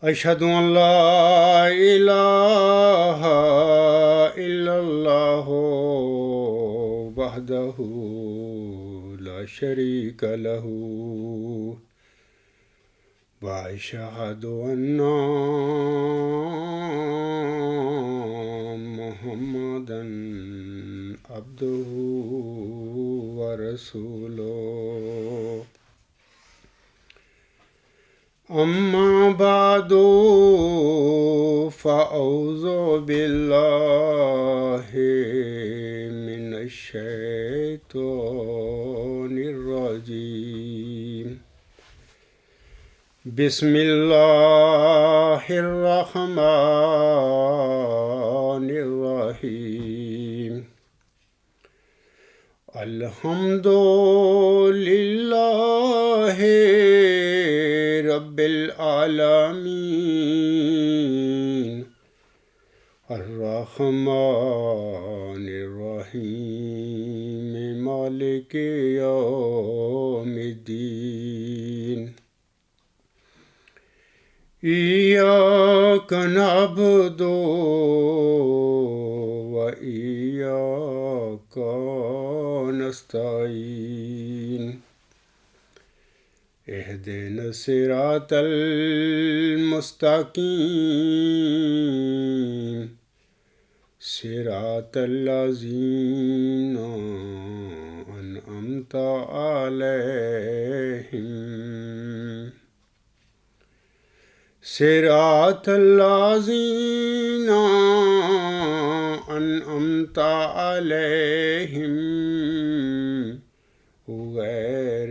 أشهد أن لا إله إلا الله وحده لا شريك له وأشهد أن محمدا عبده ورسوله أما بعد فأعوذ بالله من الشيطان الرجيم بسم الله الرحمن الرحيم الحمد لله رب العالمين الرحمن الرحيم مالك يوم الدين إياك نعبد وإياك نستعين اهدنا الصراط المستقيم صراط الذين أنعمت عليهم صراط الذين أنعمت عليهم غير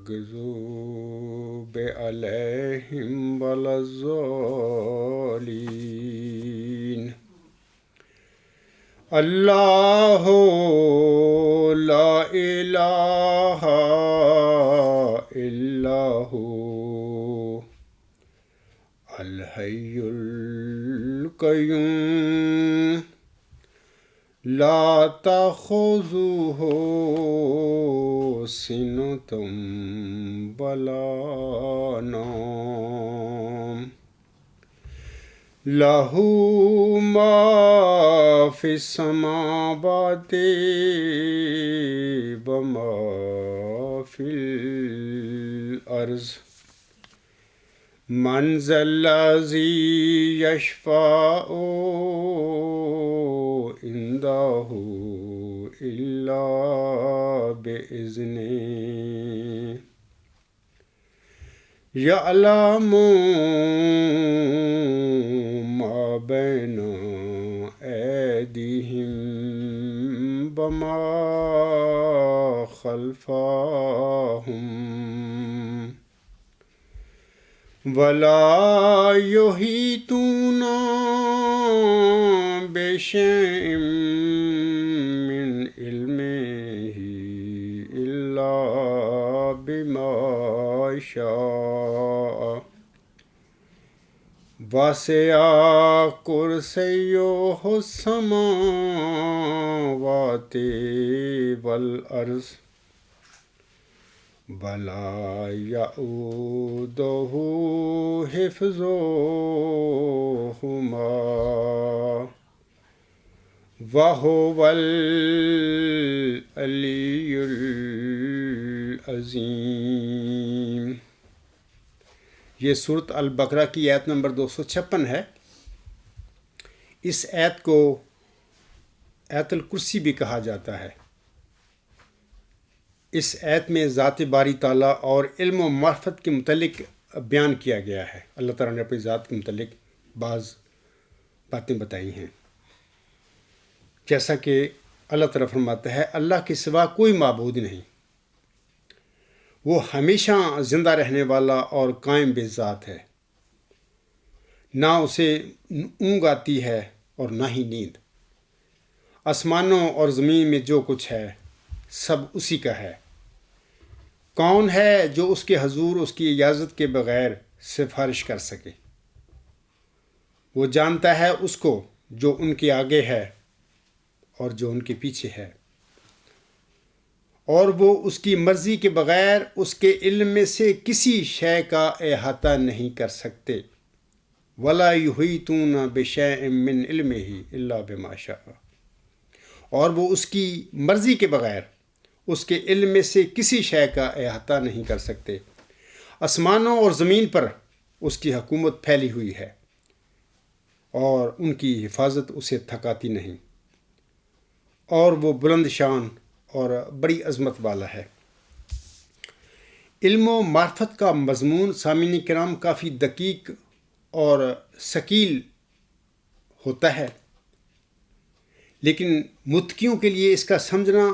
المغضوب عليهم ولا الضالين الله لا إله إلا هو الحي القيوم لا تأخذه سنة ولا نوم له ما في السماوات وما في الأرض من ذا الذي يشفع عنده إلا بإذنه يعلم ما بين أيديهم وما خلفهم ولا يحيطون بشيء من علمه إلا بما شاء وسع كرسيه السماوات والأرض ولا يؤوده حفظهما وهو العلي العظيم۔ یہ سورۃ البقرہ کی آیت نمبر 256 ہے۔ اس آیت کو آیت الکرسی بھی کہا جاتا ہے۔ اس آیت میں ذات باری تعالیٰ اور علم و معرفت کے متعلق بیان کیا گیا ہے۔ اللہ تعالیٰ نے اپنی ذات کے متعلق بعض باتیں بتائی ہیں، جیسا کہ اللہ تعالیٰ فرماتا ہے اللہ کے سوا کوئی معبود نہیں، وہ ہمیشہ زندہ رہنے والا اور قائم بے ذات ہے، نہ اسے اونگ آتی ہے اور نہ ہی نیند۔ آسمانوں اور زمین میں جو کچھ ہے سب اسی کا ہے۔ کون ہے جو اس کے حضور اس کی اجازت کے بغیر سفارش کر سکے؟ وہ جانتا ہے اس کو جو ان کے آگے ہے اور جو ان کے پیچھے ہے، اور وہ اس کی مرضی کے بغیر اس کے علم میں سے کسی شے کا احاطہ نہیں کر سکتے. وَلَا يُحِيطُونَ بِشَيْءٍ مِّنْ عِلْمِهِ إِلَّا بِمَا شَاءَ. اور وہ اس کی مرضی کے بغیر اس کے علم میں سے کسی شے کا احاطہ نہیں کر سکتے. آسمانوں اور زمین پر اس کی حکومت پھیلی ہوئی ہے اور ان کی حفاظت اسے تھکاتی نہیں، اور وہ بلند شان اور بڑی عظمت والا ہے. علم و معرفت کا مضمون سامعین کرام کافی دقیق اور ثقیل ہوتا ہے، لیکن متقیوں کے لیے اس کا سمجھنا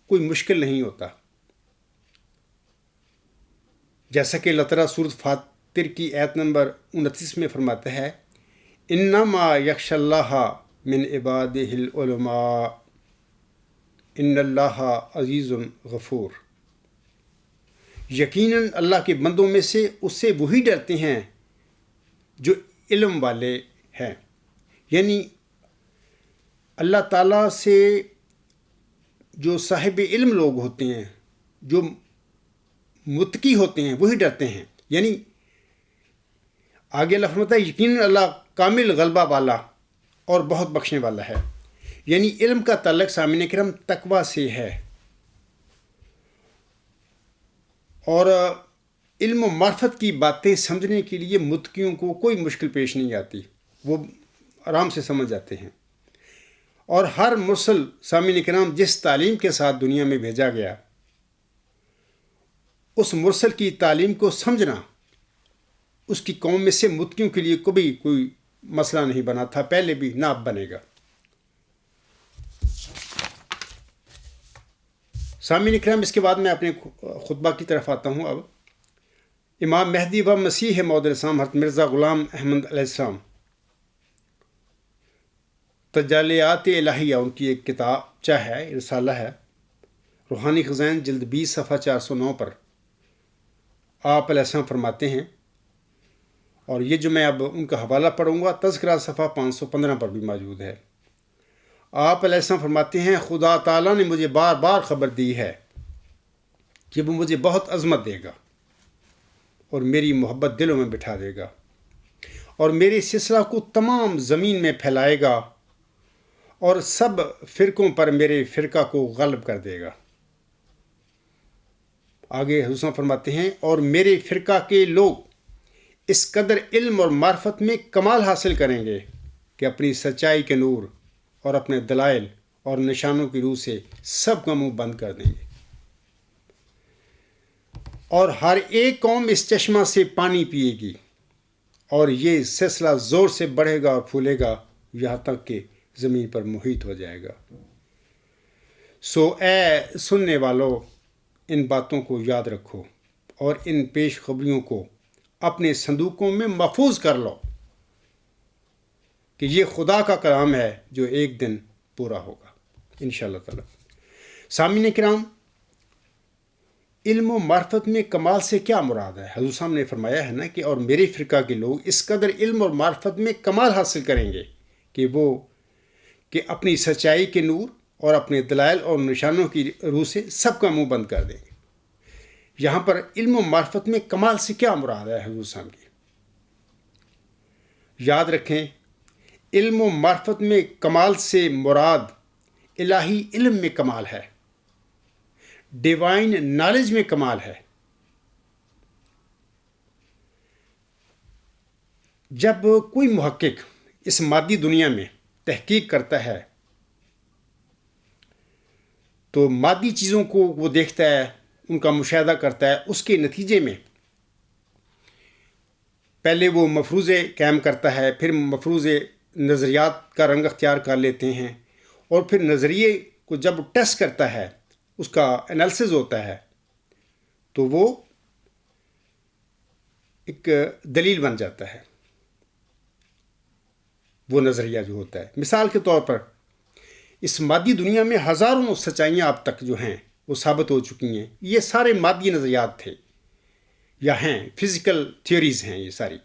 کوئی مشکل نہیں ہوتا. جیسا کہ اللہ تعالیٰ سورۃ فاطر کی آیت نمبر 29 میں فرماتا ہے، انما یخشی اللہ من عبادہ العلماء ان اللہ عزیز غفور. یقیناً اللہ کے بندوں میں سے اس سے وہی ڈرتے ہیں جو علم والے ہیں. یعنی اللہ تعالیٰ سے جو صاحب علم لوگ ہوتے ہیں، جو متقی ہوتے ہیں، وہی ڈرتے ہیں. یعنی آگے اللہ فرماتا ہے یقیناً اللہ کامل غلبہ والا اور بہت بخشنے والا ہے. یعنی علم کا تعلق سامعین کرام تقویٰ سے ہے، اور علم و معرفت کی باتیں سمجھنے کے لیے متقیوں کو کوئی مشکل پیش نہیں آتی، وہ آرام سے سمجھ جاتے ہیں. اور ہر مرسل سامعین کرام جس تعلیم کے ساتھ دنیا میں بھیجا گیا، اس مرسل کی تعلیم کو سمجھنا اس کی قوم میں سے متقیوں کے لیے کبھی کوئی مسئلہ نہیں بنا تھا، پہلے بھی نہ اب بنے گا. سامعین اکرام، اس کے بعد میں اپنے خطبہ کی طرف آتا ہوں. اب امام مہدی و مسیح موعود علیہ السلام حضرت مرزا غلام احمد علیہ السلام، تجلیات الہیہ ان کی ایک کتاب ہے، رسالہ ہے، روحانی خزائن جلد 20 صفحہ 409 پر آپ علیہ السلام فرماتے ہیں، اور یہ جو میں اب ان کا حوالہ پڑھوں گا تذکرہ صفحہ 515 پر بھی موجود ہے. آپ علیہ السلام فرماتے ہیں، خدا تعالیٰ نے مجھے بار بار خبر دی ہے کہ وہ مجھے بہت عظمت دے گا اور میری محبت دلوں میں بٹھا دے گا، اور میرے سلسلہ کو تمام زمین میں پھیلائے گا، اور سب فرقوں پر میرے فرقہ کو غلب کر دے گا. آگے حضور فرماتے ہیں، اور میرے فرقہ کے لوگ اس قدر علم اور معرفت میں کمال حاصل کریں گے کہ اپنی سچائی کے نور اور اپنے دلائل اور نشانوں کی روح سے سب کا منہ بند کر دیں گے، اور ہر ایک قوم اس چشمہ سے پانی پیے گی، اور یہ سلسلہ زور سے بڑھے گا اور پھولے گا یہاں تک کہ زمین پر محیط ہو جائے گا. سو اے سننے والو، ان باتوں کو یاد رکھو اور ان پیش خبریوں کو اپنے صندوقوں میں محفوظ کر لو کہ یہ خدا کا کلام ہے جو ایک دن پورا ہوگا انشاءاللہ تعالی. سامعین کرام، علم و معرفت میں کمال سے کیا مراد ہے؟ حضور صاحب نے فرمایا ہے نا کہ اور میرے فرقہ کے لوگ اس قدر علم اور معرفت میں کمال حاصل کریں گے کہ اپنی سچائی کے نور اور اپنے دلائل اور نشانوں کی روح سے سب کا منہ بند کر دیں گے. یہاں پر علم و معرفت میں کمال سے کیا مراد ہے حضور صاحب کی؟ یاد رکھیں، علم و معرفت میں کمال سے مراد الہی علم میں کمال ہے، ڈیوائن نالج میں کمال ہے. جب کوئی محقق اس مادی دنیا میں تحقیق کرتا ہے تو مادی چیزوں کو وہ دیکھتا ہے، ان کا مشاہدہ کرتا ہے، اس کے نتیجے میں پہلے وہ مفروضے قائم کرتا ہے، پھر مفروضے نظریات کا رنگ اختیار کر لیتے ہیں، اور پھر نظریے کو جب ٹیسٹ کرتا ہے، اس کا انالیسز ہوتا ہے، تو وہ ایک دلیل بن جاتا ہے، وہ نظریہ جو ہوتا ہے. مثال کے طور پر اس مادی دنیا میں ہزاروں سچائیاں اب تک جو ہیں وہ ثابت ہو چکی ہیں. یہ سارے مادی نظریات تھے یا ہیں، فزیکل تھیوریز ہیں یہ ساری،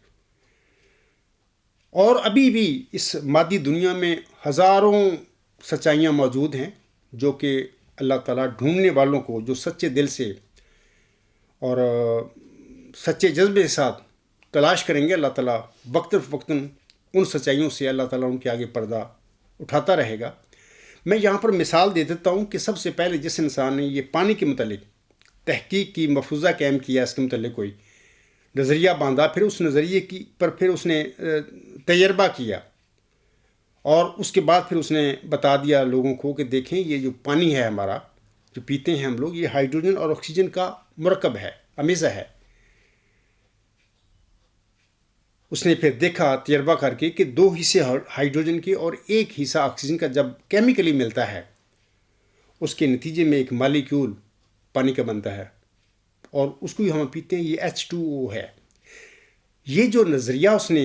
اور ابھی بھی اس مادی دنیا میں ہزاروں سچائیاں موجود ہیں جو کہ اللہ تعالیٰ ڈھونڈنے والوں کو جو سچے دل سے اور سچے جذبے کے ساتھ تلاش کریں گے، اللہ تعالیٰ وقتاً ان سچائیوں سے اللہ تعالیٰ ان کے آگے پردہ اٹھاتا رہے گا۔ میں یہاں پر مثال دے دیتا ہوں کہ سب سے پہلے جس انسان نے یہ پانی کے متعلق تحقیق کی، مفروضہ قائم کیا، اس کے متعلق کوئی نظریہ باندھا، پھر اس نظریے کی پر پھر اس نے تجربہ کیا، اور اس کے بعد پھر اس نے بتا دیا لوگوں کو کہ دیکھیں یہ جو پانی ہے ہمارا جو پیتے ہیں ہم لوگ، یہ ہائیڈروجن اور آکسیجن کا مرکب ہے، امیزہ ہے۔ اس نے پھر دیکھا تجربہ کر کے کہ 2 حصے ہائیڈروجن کے اور 1 حصہ آکسیجن کا جب کیمیکلی ملتا ہے، اس کے نتیجے میں ایک مالیکیول پانی کا بنتا ہے، اور اس کو ہی ہم پیتے ہیں، یہ H2O ہے۔ یہ جو نظریہ اس نے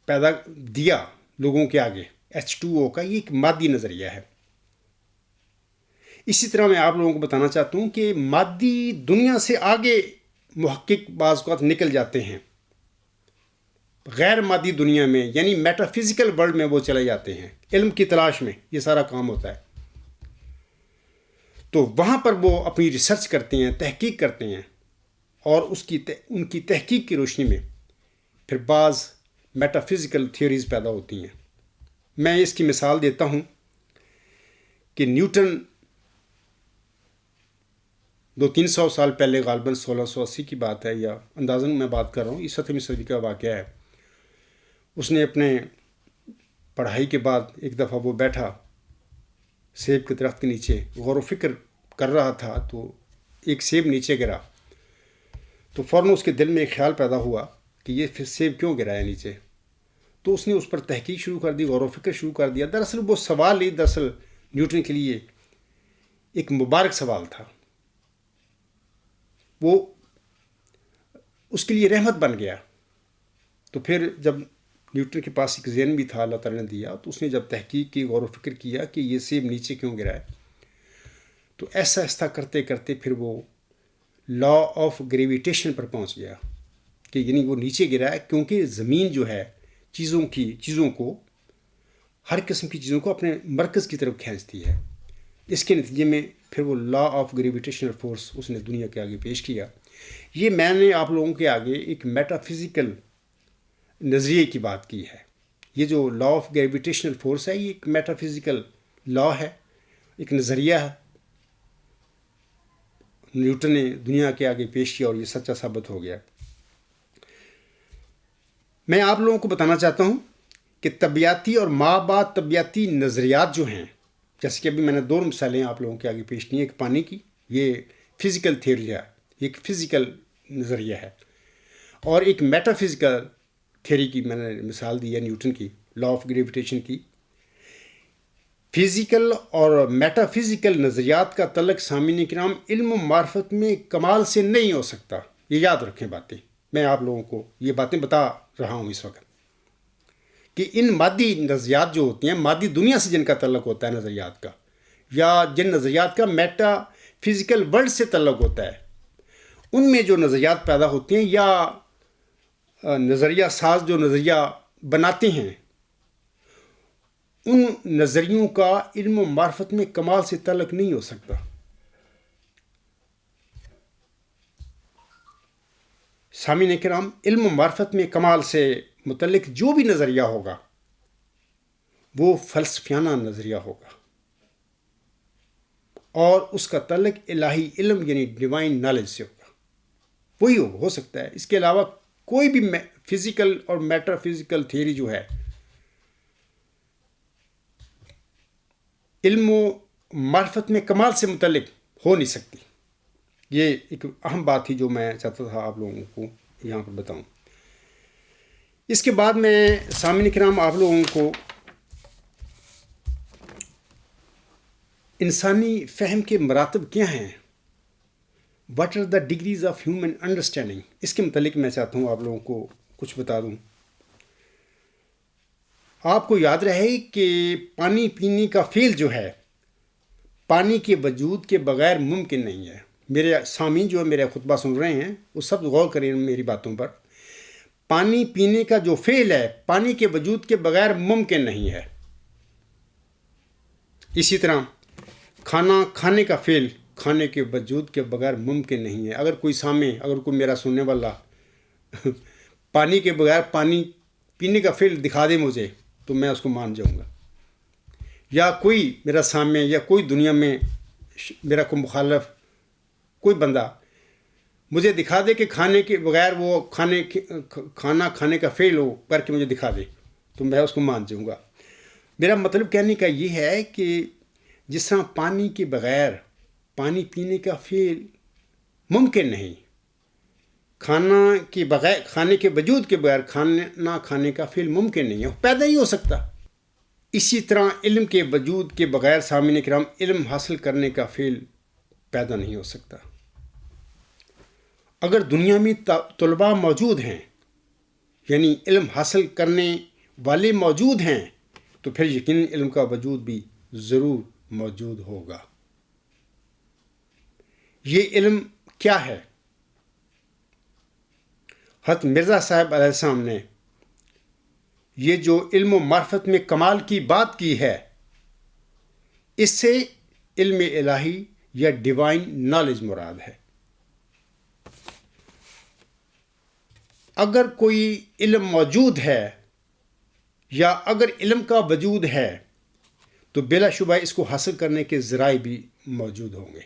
پیدا دیا لوگوں کے آگے H2O کا، یہ ایک مادی نظریہ ہے۔ اسی طرح میں آپ لوگوں کو بتانا چاہتا ہوں کہ مادی دنیا سے آگے محقق بعض اوقات نکل جاتے ہیں، غیر مادی دنیا میں، یعنی میٹا فزیکل ورلڈ میں وہ چلے جاتے ہیں، علم کی تلاش میں یہ سارا کام ہوتا ہے۔ تو وہاں پر وہ اپنی ریسرچ کرتے ہیں، تحقیق کرتے ہیں، اور ان کی تحقیق کی روشنی میں پھر بعض میٹا فزیکل تھیوریز پیدا ہوتی ہیں۔ میں اس کی مثال دیتا ہوں کہ نیوٹن 200-300 سال پہلے، غالباً 1680 کی بات ہے، یا اندازاً میں بات کر رہا ہوں، یہ 7ویں صدی کا واقعہ ہے۔ اس نے اپنے پڑھائی کے بعد ایک دفعہ وہ بیٹھا سیب کے درخت کے نیچے، غور و فکر کر رہا تھا، تو ایک سیب نیچے گرا، تو فوراً اس کے دل میں ایک خیال پیدا ہوا کہ یہ پھر سیب کیوں گرا ہے نیچے۔ تو اس نے اس پر تحقیق شروع کر دی، غور و فکر شروع کر دیا۔ دراصل وہ سوال ہی دراصل نیوٹن کے لیے ایک مبارک سوال تھا، وہ اس کے لیے رحمت بن گیا۔ تو پھر جب نیوٹن کے پاس ایک ذہن بھی تھا اللہ تعالیٰ نے دیا، تو اس نے جب تحقیق کی، غور و فکر کیا کہ یہ سیب نیچے کیوں گرا ہے، تو ایسا ایسا کرتے کرتے پھر وہ لا آف گریویٹیشن پر پہنچ گیا کہ یعنی وہ نیچے گرا ہے کیونکہ زمین جو ہے چیزوں کو، ہر قسم کی چیزوں کو اپنے مرکز کی طرف کھینچتی ہے۔ اس کے نتیجے میں پھر وہ لا آف گریویٹیشنل فورس اس نے دنیا کے آگے پیش کیا۔ یہ میں نے آپ لوگوں کے آگے ایک میٹا فزیکل نظریے کی بات کی ہے۔ یہ جو لا آف گریویٹیشنل فورس ہے، یہ ایک میٹا فزیکل لا ہے، ایک نظریہ ہے، نیوٹن نے دنیا کے آگے پیش کیا اور یہ سچا ثابت ہو گیا۔ میں آپ لوگوں کو بتانا چاہتا ہوں کہ طبیعتی اور ماں بعد طبیعتی نظریات جو ہیں، جیسے کہ ابھی میں نے 2 مثالیں آپ لوگوں کے آگے پیش کی ہیں، ایک پانی کی، یہ فزیکل تھیوری ہے، ایک فزیکل نظریہ ہے، اور ایک میٹا فزیکل تھیوری کی میں نے مثال دی ہے نیوٹن کی، لا آف گریویٹیشن کی۔ فزیکل اور میٹا فزیکل نظریات کا تعلق سامعین کرام علم و معرفت میں کمال سے نہیں ہو سکتا، یہ یاد رکھیں باتیں، میں آپ لوگوں کو یہ باتیں بتا رہا ہوں اس وقت، کہ ان مادی نظریات جو ہوتی ہیں، مادی دنیا سے جن کا تعلق ہوتا ہے نظریات کا، یا جن نظریات کا میٹا فزیکل ورلڈ سے تعلق ہوتا ہے، ان میں جو نظریات پیدا ہوتے ہیں یا نظریہ ساز جو نظریہ بناتے ہیں، ان نظریوں کا علم و معرفت میں کمال سے تعلق نہیں ہو سکتا۔ سامعین کرام، علم و معرفت میں کمال سے متعلق جو بھی نظریہ ہوگا وہ فلسفیانہ نظریہ ہوگا، اور اس کا تعلق الہی علم یعنی ڈیوائن نالج سے ہوگا، وہی ہو سکتا ہے۔ اس کے علاوہ کوئی بھی فزیکل اور میٹا فزیکل تھیوری جو ہے علم و معرفت میں کمال سے متعلق ہو نہیں سکتی۔ یہ ایک اہم بات تھی جو میں چاہتا تھا آپ لوگوں کو یہاں پر بتاؤں۔ اس کے بعد میں سامعین کرام آپ لوگوں کو انسانی فہم کے مراتب کیا ہیں، what are the degrees of human understanding, اس کے متعلق میں چاہتا ہوں آپ لوگوں کو کچھ بتا دوں۔ آپ کو یاد رہے کہ پانی پینے کا فعل جو ہے پانی کے وجود کے بغیر ممکن نہیں ہے۔ میرے سامعین جو میرے خطبہ سن رہے ہیں وہ سب غور کریں میری باتوں پر۔ پانی پینے کا جو فعل ہے پانی کے وجود کے بغیر ممکن نہیں ہے۔ اسی طرح کھانا کھانے کا فعل کھانے کے وجود کے بغیر ممکن نہیں ہے. اگر کوئی میرا سننے والا پانی کے بغیر پانی پینے کا فعل دکھا دے مجھے تو میں اس کو مان جاؤں گا. یا کوئی میرا سامع یا کوئی دنیا میں میرا کوئی مخالف کوئی بندہ مجھے دکھا دے کہ کھانے کے بغیر وہ کھانا کھانے کا فعل ہو کر کے مجھے دکھا دے تو میں اس کو مان جاؤں گا. میرا مطلب کہنے کا یہ ہے کہ جس طرح پانی کے بغیر پانی پینے کا فعل ممکن نہیں، کھانے کے وجود کے بغیر کھانا کھانے کا فعل ممکن نہیں ہے، پیدا ہی ہو سکتا. اسی طرح علم کے وجود کے بغیر سامعین کرام علم حاصل کرنے کا فعل پیدا نہیں ہو سکتا. اگر دنیا میں طلباء موجود ہیں یعنی علم حاصل کرنے والے موجود ہیں تو پھر یقیناً علم کا وجود بھی ضرور موجود ہوگا. یہ علم کیا ہے؟ حضرت مرزا صاحب علیہ السلام نے یہ جو علم و معرفت میں کمال کی بات کی ہے اس سے علم الہی یا ڈیوائن نالج مراد ہے. اگر کوئی علم موجود ہے یا اگر علم کا وجود ہے تو بلا شبہ اس کو حاصل کرنے کے ذرائع بھی موجود ہوں گے.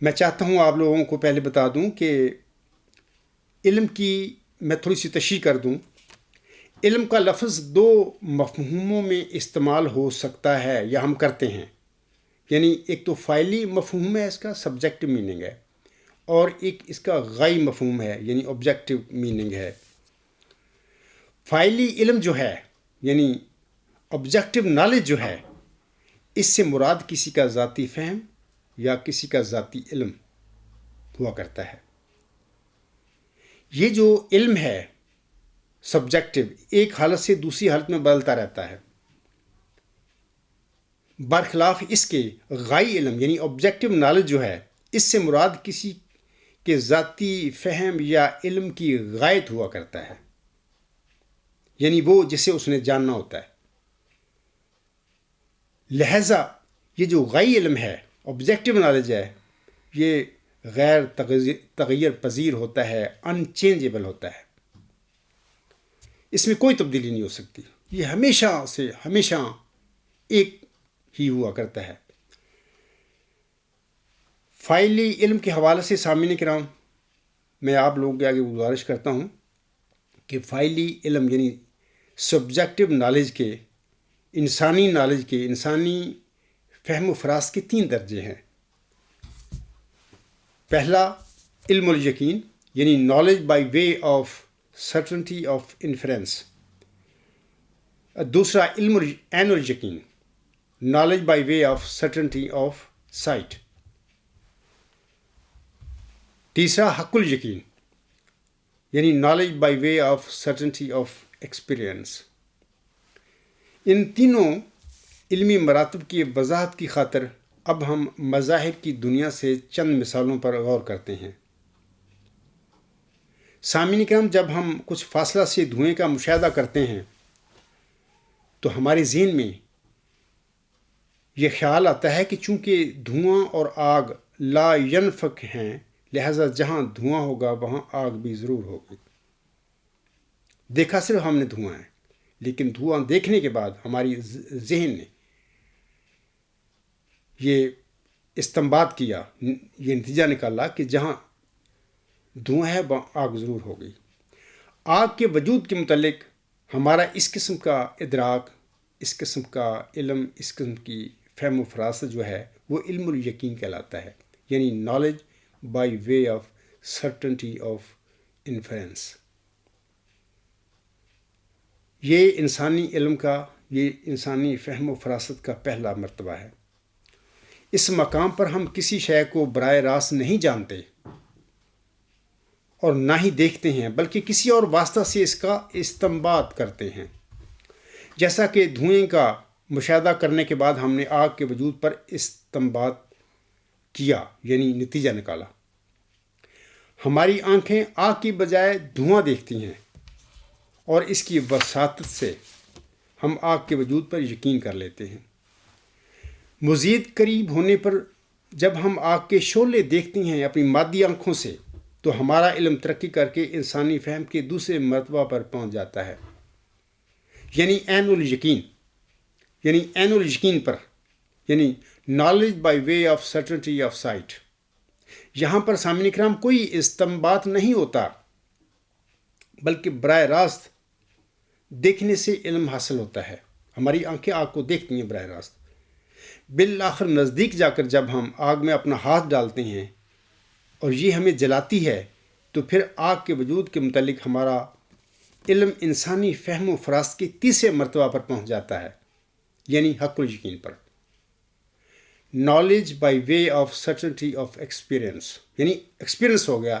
میں چاہتا ہوں آپ لوگوں کو پہلے بتا دوں کہ علم کی میں تھوڑی سی تشریح کر دوں. علم کا لفظ دو مفہوموں میں استعمال ہو سکتا ہے یا ہم کرتے ہیں. یعنی ایک تو فعلی مفہوم ہے، اس کا سبجیکٹو میننگ ہے، اور ایک اس کا غائی مفہوم ہے یعنی آبجیکٹو میننگ ہے. فعلی علم جو ہے یعنی آبجیکٹو نالج جو ہے اس سے مراد کسی کا ذاتی فہم یا کسی کا ذاتی علم ہوا کرتا ہے. یہ جو علم ہے سبجیکٹو ایک حالت سے دوسری حالت میں بدلتا رہتا ہے. برخلاف اس کے غائی علم یعنی آبجیکٹو نالج جو ہے اس سے مراد کسی کے ذاتی فہم یا علم کی غایت ہوا کرتا ہے، یعنی وہ جسے اس نے جاننا ہوتا ہے. لہذا یہ جو غائی علم ہے آبجیکٹو نالج ہے یہ غیر تغیر پذیر ہوتا ہے، ان چینجیبل ہوتا ہے، اس میں کوئی تبدیلی نہیں ہو سکتی. یہ ہمیشہ سے ہمیشہ ایک ہی ہوا کرتا ہے. فعلی علم کے حوالے سے سامعین کرام میں آپ لوگوں کے آگے گزارش کرتا ہوں کہ فعلی علم یعنی سبجیکٹو نالج کے انسانی فہم و فراست کے 3 درجے ہیں. پہلا علم الیقین یعنی knowledge by way of certainty of inference. دوسرا علم عین الیقین knowledge by way of certainty of sight. تیسرا حق الیقین یعنی knowledge by way of certainty of experience. ان تینوں علمی مراتب کی وضاحت کی خاطر اب ہم مظاہر کی دنیا سے چند مثالوں پر غور کرتے ہیں. سامعین کرام جب ہم کچھ فاصلہ سے دھوئیں کا مشاہدہ کرتے ہیں تو ہمارے ذہن میں یہ خیال آتا ہے کہ چونکہ دھواں اور آگ لا ینفک ہیں لہذا جہاں دھواں ہوگا وہاں آگ بھی ضرور ہوگی. دیکھا صرف ہم نے دھواں ہے لیکن دھواں دیکھنے کے بعد ہماری ذہن نے یہ استنباط کیا، یہ نتیجہ نکالا کہ جہاں دھواں ہے وہاں آگ ضرور ہوگی. آگ کے وجود کے متعلق ہمارا اس قسم کا ادراک، اس قسم کا علم، اس قسم کی فہم و فراست جو ہے وہ علم الیقین کہلاتا ہے یعنی knowledge by way of certainty of inference. یہ انسانی علم کا، یہ انسانی فہم و فراست کا پہلا مرتبہ ہے. اس مقام پر ہم کسی شے کو براہ راست نہیں جانتے اور نہ ہی دیکھتے ہیں بلکہ کسی اور واسطہ سے اس کا استنباط کرتے ہیں. جیسا کہ دھوئیں کا مشاہدہ کرنے کے بعد ہم نے آگ کے وجود پر استنباط کیا یعنی نتیجہ نکالا. ہماری آنکھیں آگ کی بجائے دھواں دیکھتی ہیں اور اس کی وساطت سے ہم آگ کے وجود پر یقین کر لیتے ہیں. مزید قریب ہونے پر جب ہم آگ کے شعلے دیکھتے ہیں اپنی مادی آنکھوں سے تو ہمارا علم ترقی کر کے انسانی فہم کے دوسرے مرتبہ پر پہنچ جاتا ہے، یعنی عین الیقین، یعنی عین الیقین پر، یعنی knowledge by way of certainty of site. یہاں پر سامعین کرام کوئی استنباط نہیں ہوتا، بلکہ براہ راست دیکھنے سے علم حاصل ہوتا ہے۔ ہماری آنکھیں آگ کو دیکھتی ہیں براہ راست۔ بالآخر نزدیک جا کر جب ہم آگ میں اپنا ہاتھ ڈالتے ہیں اور یہ ہمیں جلاتی ہے تو پھر آگ کے وجود کے متعلق ہمارا علم انسانی فہم و فراست کے تیسرے مرتبہ پر پہنچ جاتا ہے، یعنی حق الیقین پر۔ Knowledge by way of certainty of experience, یعنی ایکسپیرئنس ہو گیا،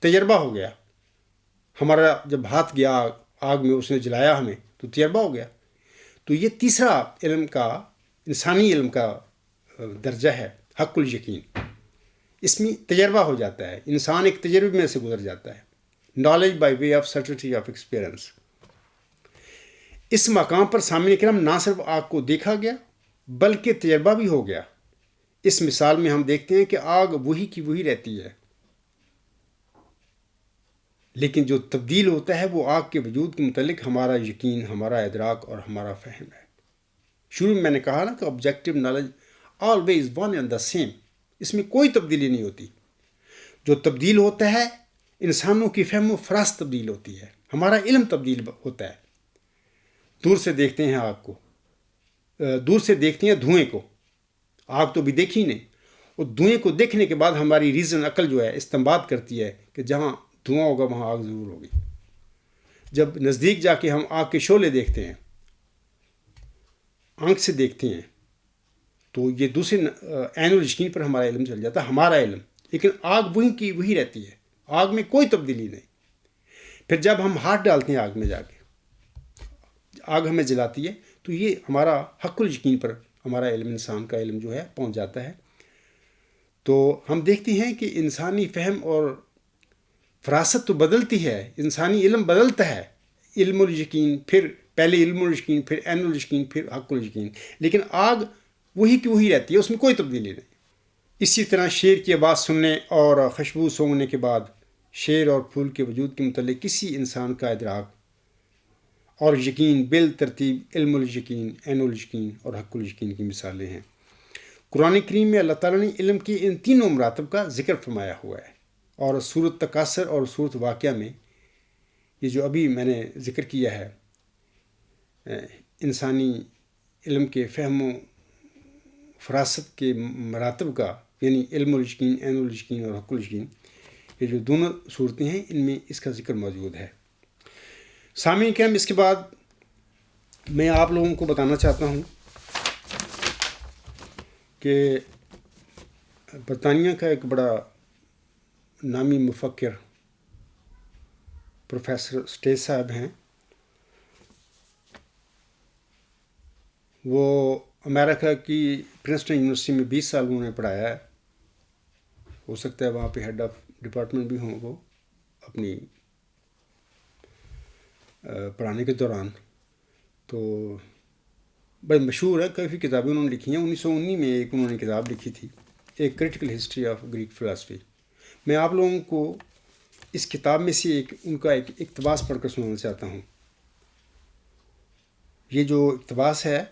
تجربہ ہو گیا۔ ہمارا جب ہاتھ گیا آگ میں، اس نے جلایا ہمیں تو تجربہ ہو گیا۔ تو یہ تیسرا علم کا، انسانی علم کا درجہ ہے، حق الیقین۔ اس میں تجربہ ہو جاتا ہے، انسان ایک تجربے میں سے گزر جاتا ہے۔ Knowledge by way of certainty of experience. اس مقام پر سامعین کرام نہ صرف آگ کو دیکھا گیا بلکہ تجربہ بھی ہو گیا۔ اس مثال میں ہم دیکھتے ہیں کہ آگ وہی کی وہی رہتی ہے، لیکن جو تبدیل ہوتا ہے وہ آگ کے وجود کے متعلق ہمارا یقین، ہمارا ادراک اور ہمارا فہم ہے۔ شروع میں نے کہا نا کہ objective knowledge always one and the same, اس میں کوئی تبدیلی نہیں ہوتی۔ جو تبدیل ہوتا ہے انسانوں کی فہم و فراست تبدیل ہوتی ہے، ہمارا علم تبدیل ہوتا ہے۔ دور سے دیکھتے ہیں آگ کو، دور سے دیکھتے ہیں دھوئیں کو، آگ تو بھی دیکھی نہیں، اور دھوئیں کو دیکھنے کے بعد ہماری ریزن عقل جو ہے استنباط کرتی ہے کہ جہاں دھواں ہوگا وہاں آگ ضرور ہوگی۔ جب نزدیک جا کے ہم آگ کے شعلے دیکھتے ہیں، آنکھ سے دیکھتے ہیں، تو یہ دوسرے عین الیقین پر ہمارا علم چل جاتا ہے، ہمارا علم۔ لیکن آگ وہی کی وہی رہتی ہے، آگ میں کوئی تبدیلی نہیں۔ پھر جب ہم ہاتھ ڈالتے ہیں آگ میں جا کے، آگ ہمیں جلاتی ہے، تو یہ ہمارا حق الیقین پر ہمارا علم، انسان کا علم جو ہے پہنچ جاتا ہے۔ تو ہم دیکھتے ہیں کہ انسانی فہم اور فراست تو بدلتی ہے، انسانی علم بدلتا ہے، علم الیقین، پھر پہلے علم الیقین، پھر عین الیقین، پھر حق الیقین، لیکن آگ وہی کی وہی رہتی ہے، اس میں کوئی تبدیلی نہیں۔ اسی طرح شیر کی آواز سننے اور خوشبو سونگنے کے بعد شیر اور پھول کے وجود کے متعلق کسی انسان کا ادراک اور یقین بالترتیب علم الیقین، عین الیقین اور حق الیقین کی مثالیں ہیں۔ قرآن کریم میں اللہ تعالیٰ نے علم کے ان تینوں مراتب کا ذکر فرمایا ہوا ہے، اور سورۃ تکاثر اور سورۃ واقعہ میں یہ جو ابھی میں نے ذکر کیا ہے انسانی علم کے فہم و فراست کے مراتب کا، یعنی علم الیقین، عین الیقین اور حق الیقین، یہ جو دونوں صورتیں ہیں ان میں اس کا ذکر موجود ہے۔ سامعین کرام، اس کے بعد میں آپ لوگوں کو بتانا چاہتا ہوں کہ برطانیہ کا ایک بڑا نامی مفکر پروفیسر سٹیج صاحب ہیں، وہ امریکہ کی پرنسٹن یونیورسٹی میں 20 سال انہوں نے پڑھایا ہے۔ ہو سکتا ہے وہاں پہ ہیڈ آف ڈپارٹمنٹ بھی ہوں وہ اپنی پڑھانے کے دوران۔ تو بڑے مشہور ہے، کافی کتابیں انہوں نے لکھی ہیں۔ 1919 میں ایک انہوں نے کتاب لکھی تھی، ایک critical history of Greek philosophy. میں آپ لوگوں کو اس کتاب میں سے ان کا ایک اقتباس پڑھ کر سنانا چاہتا ہوں۔ یہ جو اقتباس ہے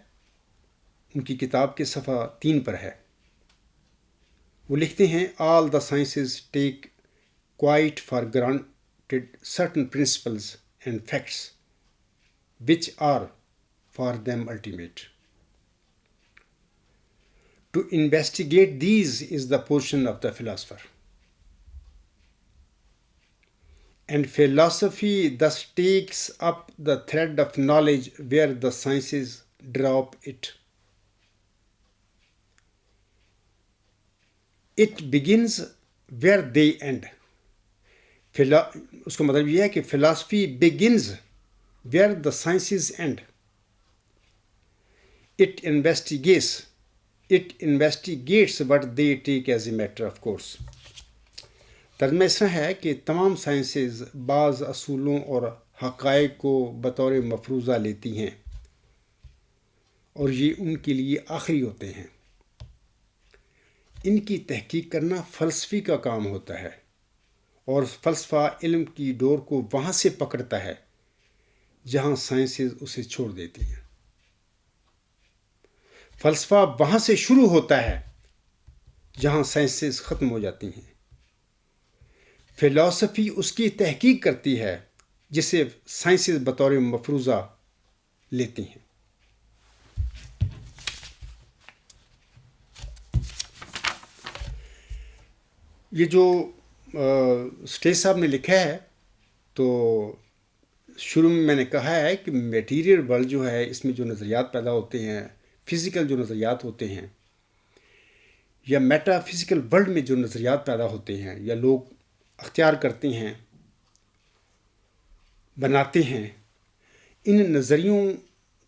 ان کی کتاب کے صفحہ 3 پر ہے۔ وہ لکھتے ہیں، all the sciences take quite for granted certain principles and facts which are for them ultimate. To investigate these is the portion of the philosopher. And philosophy thus takes up the thread of knowledge where the sciences drop it. It begins where they end. اس کا مطلب یہ ہے کہ philosophy begins where the sciences end. It investigates what they take as a matter of course. ترجمہ اس طرح ہے کہ تمام سائنسز بعض اصولوں اور حقائق کو بطور مفروضہ لیتی ہیں اور یہ ان کے لیے آخری ہوتے ہیں۔ ان کی تحقیق کرنا فلسفی کا کام ہوتا ہے، اور فلسفہ علم کی ڈور کو وہاں سے پکڑتا ہے جہاں سائنسز اسے چھوڑ دیتی ہیں۔ فلسفہ وہاں سے شروع ہوتا ہے جہاں سائنسز ختم ہو جاتی ہیں۔ فلسفی اس کی تحقیق کرتی ہے جسے سائنسز بطور مفروضہ لیتی ہیں۔ یہ جو اسٹیج صاحب نے لکھا ہے، تو شروع میں نے کہا ہے کہ میٹیریل ورلڈ جو ہے، اس میں جو نظریات پیدا ہوتے ہیں، فزیکل جو نظریات ہوتے ہیں، یا میٹا فزیکل ورلڈ میں جو نظریات پیدا ہوتے ہیں یا لوگ اختیار کرتے ہیں، بناتے ہیں، ان نظریوں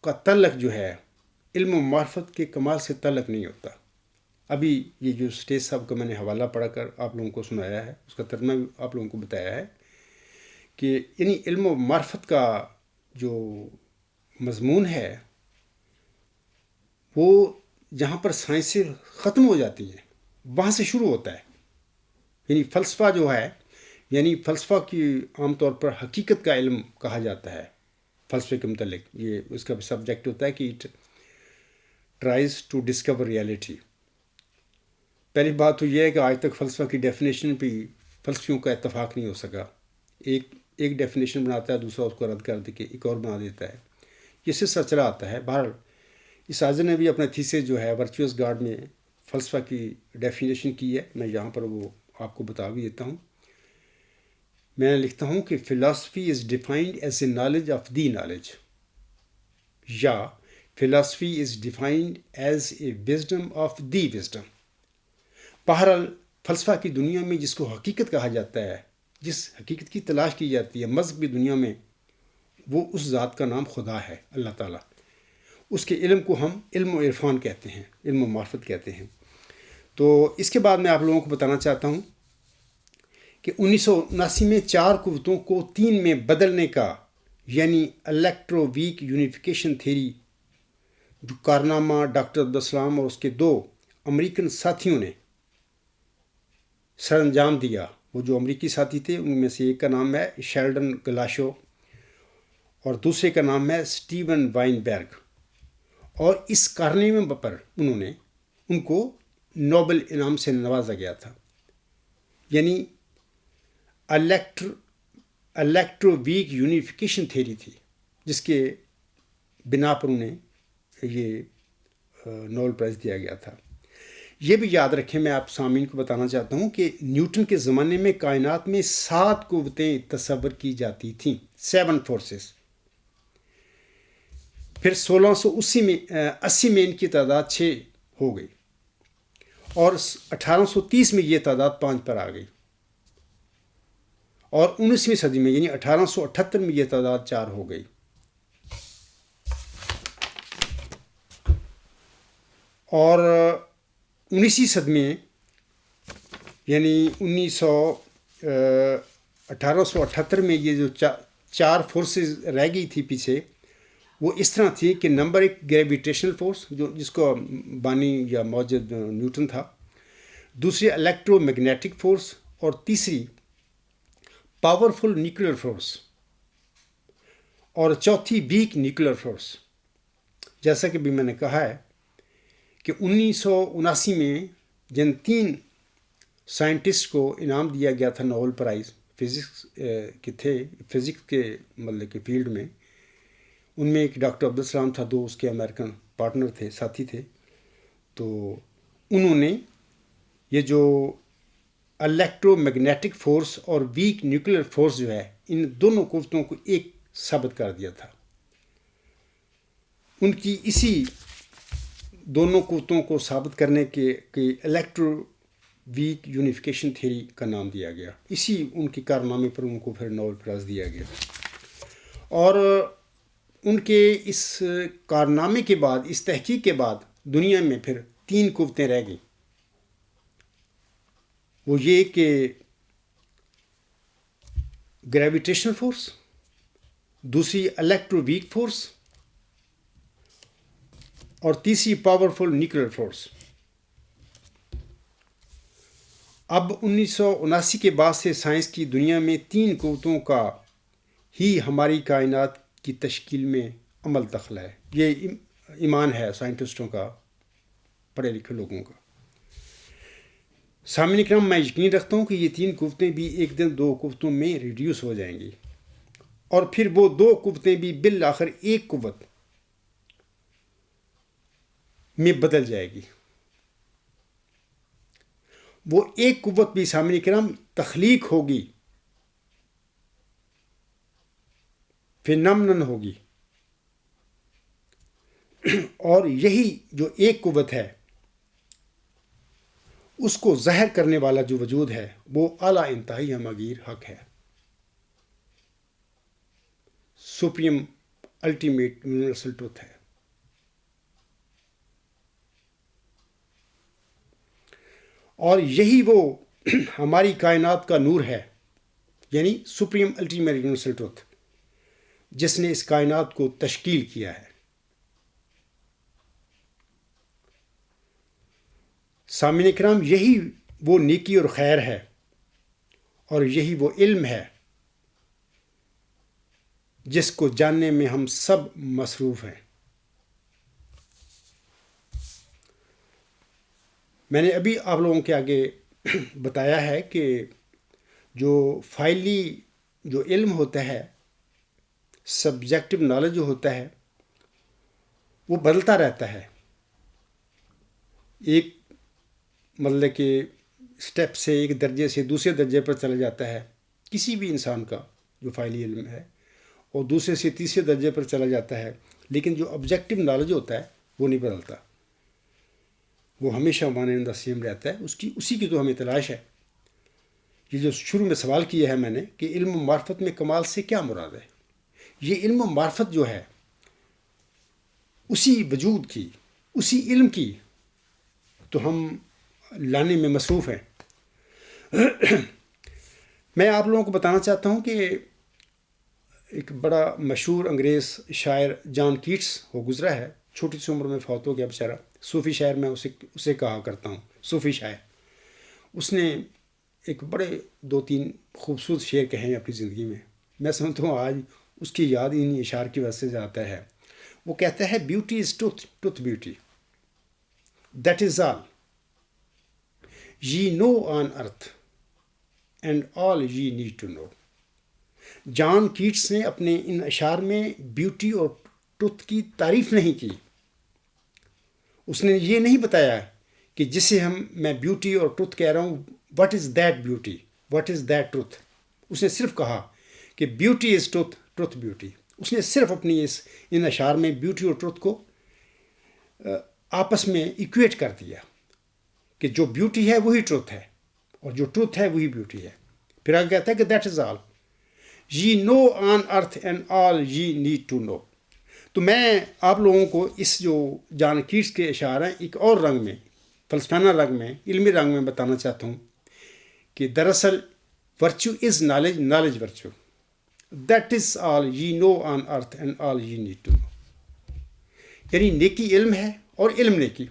کا تعلق جو ہے علم و معرفت کے کمال سے تعلق نہیں ہوتا۔ ابھی یہ جو اسٹیج صاحب کا میں نے حوالہ پڑھ کر آپ لوگوں کو سنایا ہے، اس کا ترجمہ بھی آپ لوگوں کو بتایا ہے کہ یعنی علم و معرفت کا جو مضمون ہے وہ جہاں پر سائنسیں ختم ہو جاتی ہیں وہاں سے شروع ہوتا ہے۔ یعنی فلسفہ جو ہے، یعنی فلسفہ کی عام طور پر حقیقت کا علم کہا جاتا ہے۔ فلسفے کے متعلق یہ اس کا سبجیکٹ ہوتا ہے کہ it tries to discover reality. پہلی بات تو یہ ہے کہ آج تک فلسفہ کی ڈیفینیشن پہ فلسفیوں کا اتفاق نہیں ہو سکا۔ ایک ڈیفینیشن بناتا ہے، دوسرا اس کو رد کر دے کے ایک اور بنا دیتا ہے۔ یہ سلسلہ چلا آتا ہے۔ بہرحال اس آزر نے بھی اپنا تھیسس جو ہے ورچوئس گاڈ میں فلسفہ کی ڈیفینیشن کی ہے، میں یہاں پر وہ آپ کو بتا بھی دیتا ہوں۔ میں لکھتا ہوں کہ philosophy is defined as a knowledge of the knowledge, یا philosophy is defined as a wisdom of the wisdom. بہرحال فلسفہ کی دنیا میں جس کو حقیقت کہا جاتا ہے، جس حقیقت کی تلاش کی جاتی ہے مذہب کی دنیا میں، وہ اس ذات کا نام خدا ہے، اللہ تعالیٰ۔ اس کے علم کو ہم علم و عرفان کہتے ہیں، علم و معرفت کہتے ہیں۔ تو اس کے بعد میں آپ لوگوں کو بتانا چاہتا ہوں کہ 1979 میں 4 قوتوں کو 3 میں بدلنے کا، یعنی الیکٹرو ویک یونیفیکیشن تھیوری، جو کارنامہ ڈاکٹر عبدالسلام اور اس کے 2 امریکن ساتھیوں نے سر انجام دیا۔ وہ جو امریکی ساتھی تھے ان میں سے ایک کا نام ہے شیلڈن گلاشو اور دوسرے کا نام ہے اسٹیون وائن برگ، اور اس کارنامے پر ان کو نوبل انعام سے نوازا گیا تھا۔ یعنی الیکٹرو ویک یونیفیکیشن تھیوری تھی جس کے بنا پر انہیں یہ نوبل پرائز دیا گیا تھا۔ یہ بھی یاد رکھیں، میں آپ سامعین کو بتانا چاہتا ہوں کہ نیوٹن کے زمانے میں کائنات میں 7 قوتیں تصور کی جاتی تھیں، 7 فورسز۔ پھر 1680 میں ان کی تعداد 6 ہو گئی، اور 1830 میں یہ تعداد 5 پر آ گئی، اور 19ویں صدی میں یعنی 1878 میں یہ تعداد 4 ہو گئی۔ اور 19ویں صدی میں یعنی 1878 میں یہ جو 4 فورسز رہ گئی تھی پیچھے، وہ اس طرح تھی کہ نمبر 1 گریویٹیشنل فورس، جس کو بانی یا موجد نیوٹن تھا، دوسری الیکٹرو میگنیٹک فورس، اور تیسری پاورفل نیوکلیر فورس، اور چوتھی ویک نیوکلیر فورس۔ جیسا کہ بھی میں نے کہا ہے کہ 1979 میں جن 3 سائنٹسٹ کو انعام دیا گیا تھا نوبل پرائز، فزکس کے مطلب کے فیلڈ میں، ان میں ایک ڈاکٹر عبدالسلام تھا، 2 اس کے امریکن پارٹنر تھے، ساتھی تھے۔ تو انہوں نے یہ جو الیکٹرو میگنیٹک فورس اور ویک نیوکلیر فورس جو ہے، ان دونوں قوتوں کو ایک ثابت کر دیا تھا۔ ان کی اسی دونوں قوتوں کو ثابت کرنے کے الیکٹرو ویک یونیفیکیشن تھیوری کا نام دیا گیا۔ اسی ان کے کارنامے پر ان کو پھر نوبل پرائز دیا گیا۔ اور ان کے اس کارنامے کے بعد، اس تحقیق کے بعد، دنیا میں پھر 3 قوتیں رہ گئیں۔ وہ یہ کہ گریویٹیشنل فورس، دوسری الیکٹرو ویک فورس، اور تیسری پاورفل نیوکلیر فورس۔ اب 1979 کے بعد سے سائنس کی دنیا میں 3 قوتوں کا ہی ہماری کائنات کی تشکیل میں عمل دخل ہے۔ یہ ایمان ہے سائنٹسٹوں کا، پڑھے لکھے لوگوں کا۔ سامعین کرام، میں یقین رکھتا ہوں کہ یہ 3 قوتیں بھی ایک دن 2 قوتوں میں ریڈیوس ہو جائیں گی، اور پھر وہ 2 قوتیں بھی بالآخر ایک قوت میں بدل جائے گی۔ وہ ایک قوت بھی سامعین کرام تخلیق ہوگی، فینامنن ہوگی، اور یہی جو ایک قوت ہے اس کو ظاہر کرنے والا جو وجود ہے وہ اعلیٰ انتہائی ہمگیر حق ہے، سپریم الٹیمیٹ یونیورسل ٹروتھ ہے۔ اور یہی وہ ہماری کائنات کا نور ہے، یعنی سپریم الٹیمیٹ یونیورسل ٹروتھ، جس نے اس کائنات کو تشکیل کیا ہے۔ سامعین کرام، یہی وہ نیکی اور خیر ہے، اور یہی وہ علم ہے جس کو جاننے میں ہم سب مصروف ہیں۔ میں نے ابھی آپ لوگوں کے آگے بتایا ہے کہ جو فائلی جو علم ہوتا ہے، سبجیکٹو نالج جو ہوتا ہے، وہ بدلتا رہتا ہے۔ ایک مطلب کہ اسٹیپ سے، ایک درجے سے دوسرے درجے پر چلا جاتا ہے کسی بھی انسان کا جو فائلی علم ہے، اور دوسرے سے تیسرے درجے پر چلا جاتا ہے، لیکن جو آبجیکٹو نالج ہوتا ہے وہ نہیں بدلتا، وہ ہمیشہ مانند سیم رہتا ہے۔ اسی کی تو ہمیں تلاش ہے۔ یہ جو شروع میں سوال کیا ہے میں نے کہ علم و معرفت میں کمال سے کیا مراد ہے، یہ علم و معرفت جو ہے اسی وجود کی، اسی علم کی تو ہم لانے میں مصروف ہیں۔ میں آپ لوگوں کو بتانا چاہتا ہوں کہ ایک بڑا مشہور انگریز شاعر جان کیٹس وہ گزرا ہے، چھوٹی سی عمر میں فوت ہو گیا بیچارہ۔ صوفی شاعر میں اسے کہا کرتا ہوں، صوفی شاعر۔ اس نے ایک بڑے 2-3 خوبصورت شعر کہے ہیں اپنی زندگی میں۔ میں سمجھتا ہوں آج اس کی یاد انہی اشعار کی وجہ سے جاتا ہے۔ وہ کہتا ہے، beauty is truth, truth beauty, that is all ye know on earth and all ye need to know۔ John Keats نے اپنے ان اشعار میں بیوٹی اور ٹروتھ کی تعریف نہیں کی۔ اس نے یہ نہیں بتایا کہ جسے میں بیوٹی اور ٹروتھ کہہ رہا ہوں، what is that beauty, what is that truth۔ اس نے صرف کہا کہ beauty is truth, truth beauty. اس نے صرف اپنی ان اشعار میں بیوٹی اور ٹروتھ کو آپس میں ایکویٹ کر دیا کہ جو بیوٹی ہے وہی ٹروتھ ہے، اور جو ٹروتھ ہے وہی بیوٹی ہے۔ پھر آگے کہتا ہے کہ that is all ye know on earth and all ye need to know۔ تو میں آپ لوگوں کو اس جو جان کیٹس کے اشعار ہیں ایک اور رنگ میں، فلسفانہ رنگ میں، علمی رنگ میں بتانا چاہتا ہوں کہ دراصل virtue is knowledge, knowledge virtue, that is all ye know on earth and all ye need to know۔ یعنی نیکی علم ہے اور علم نیکی،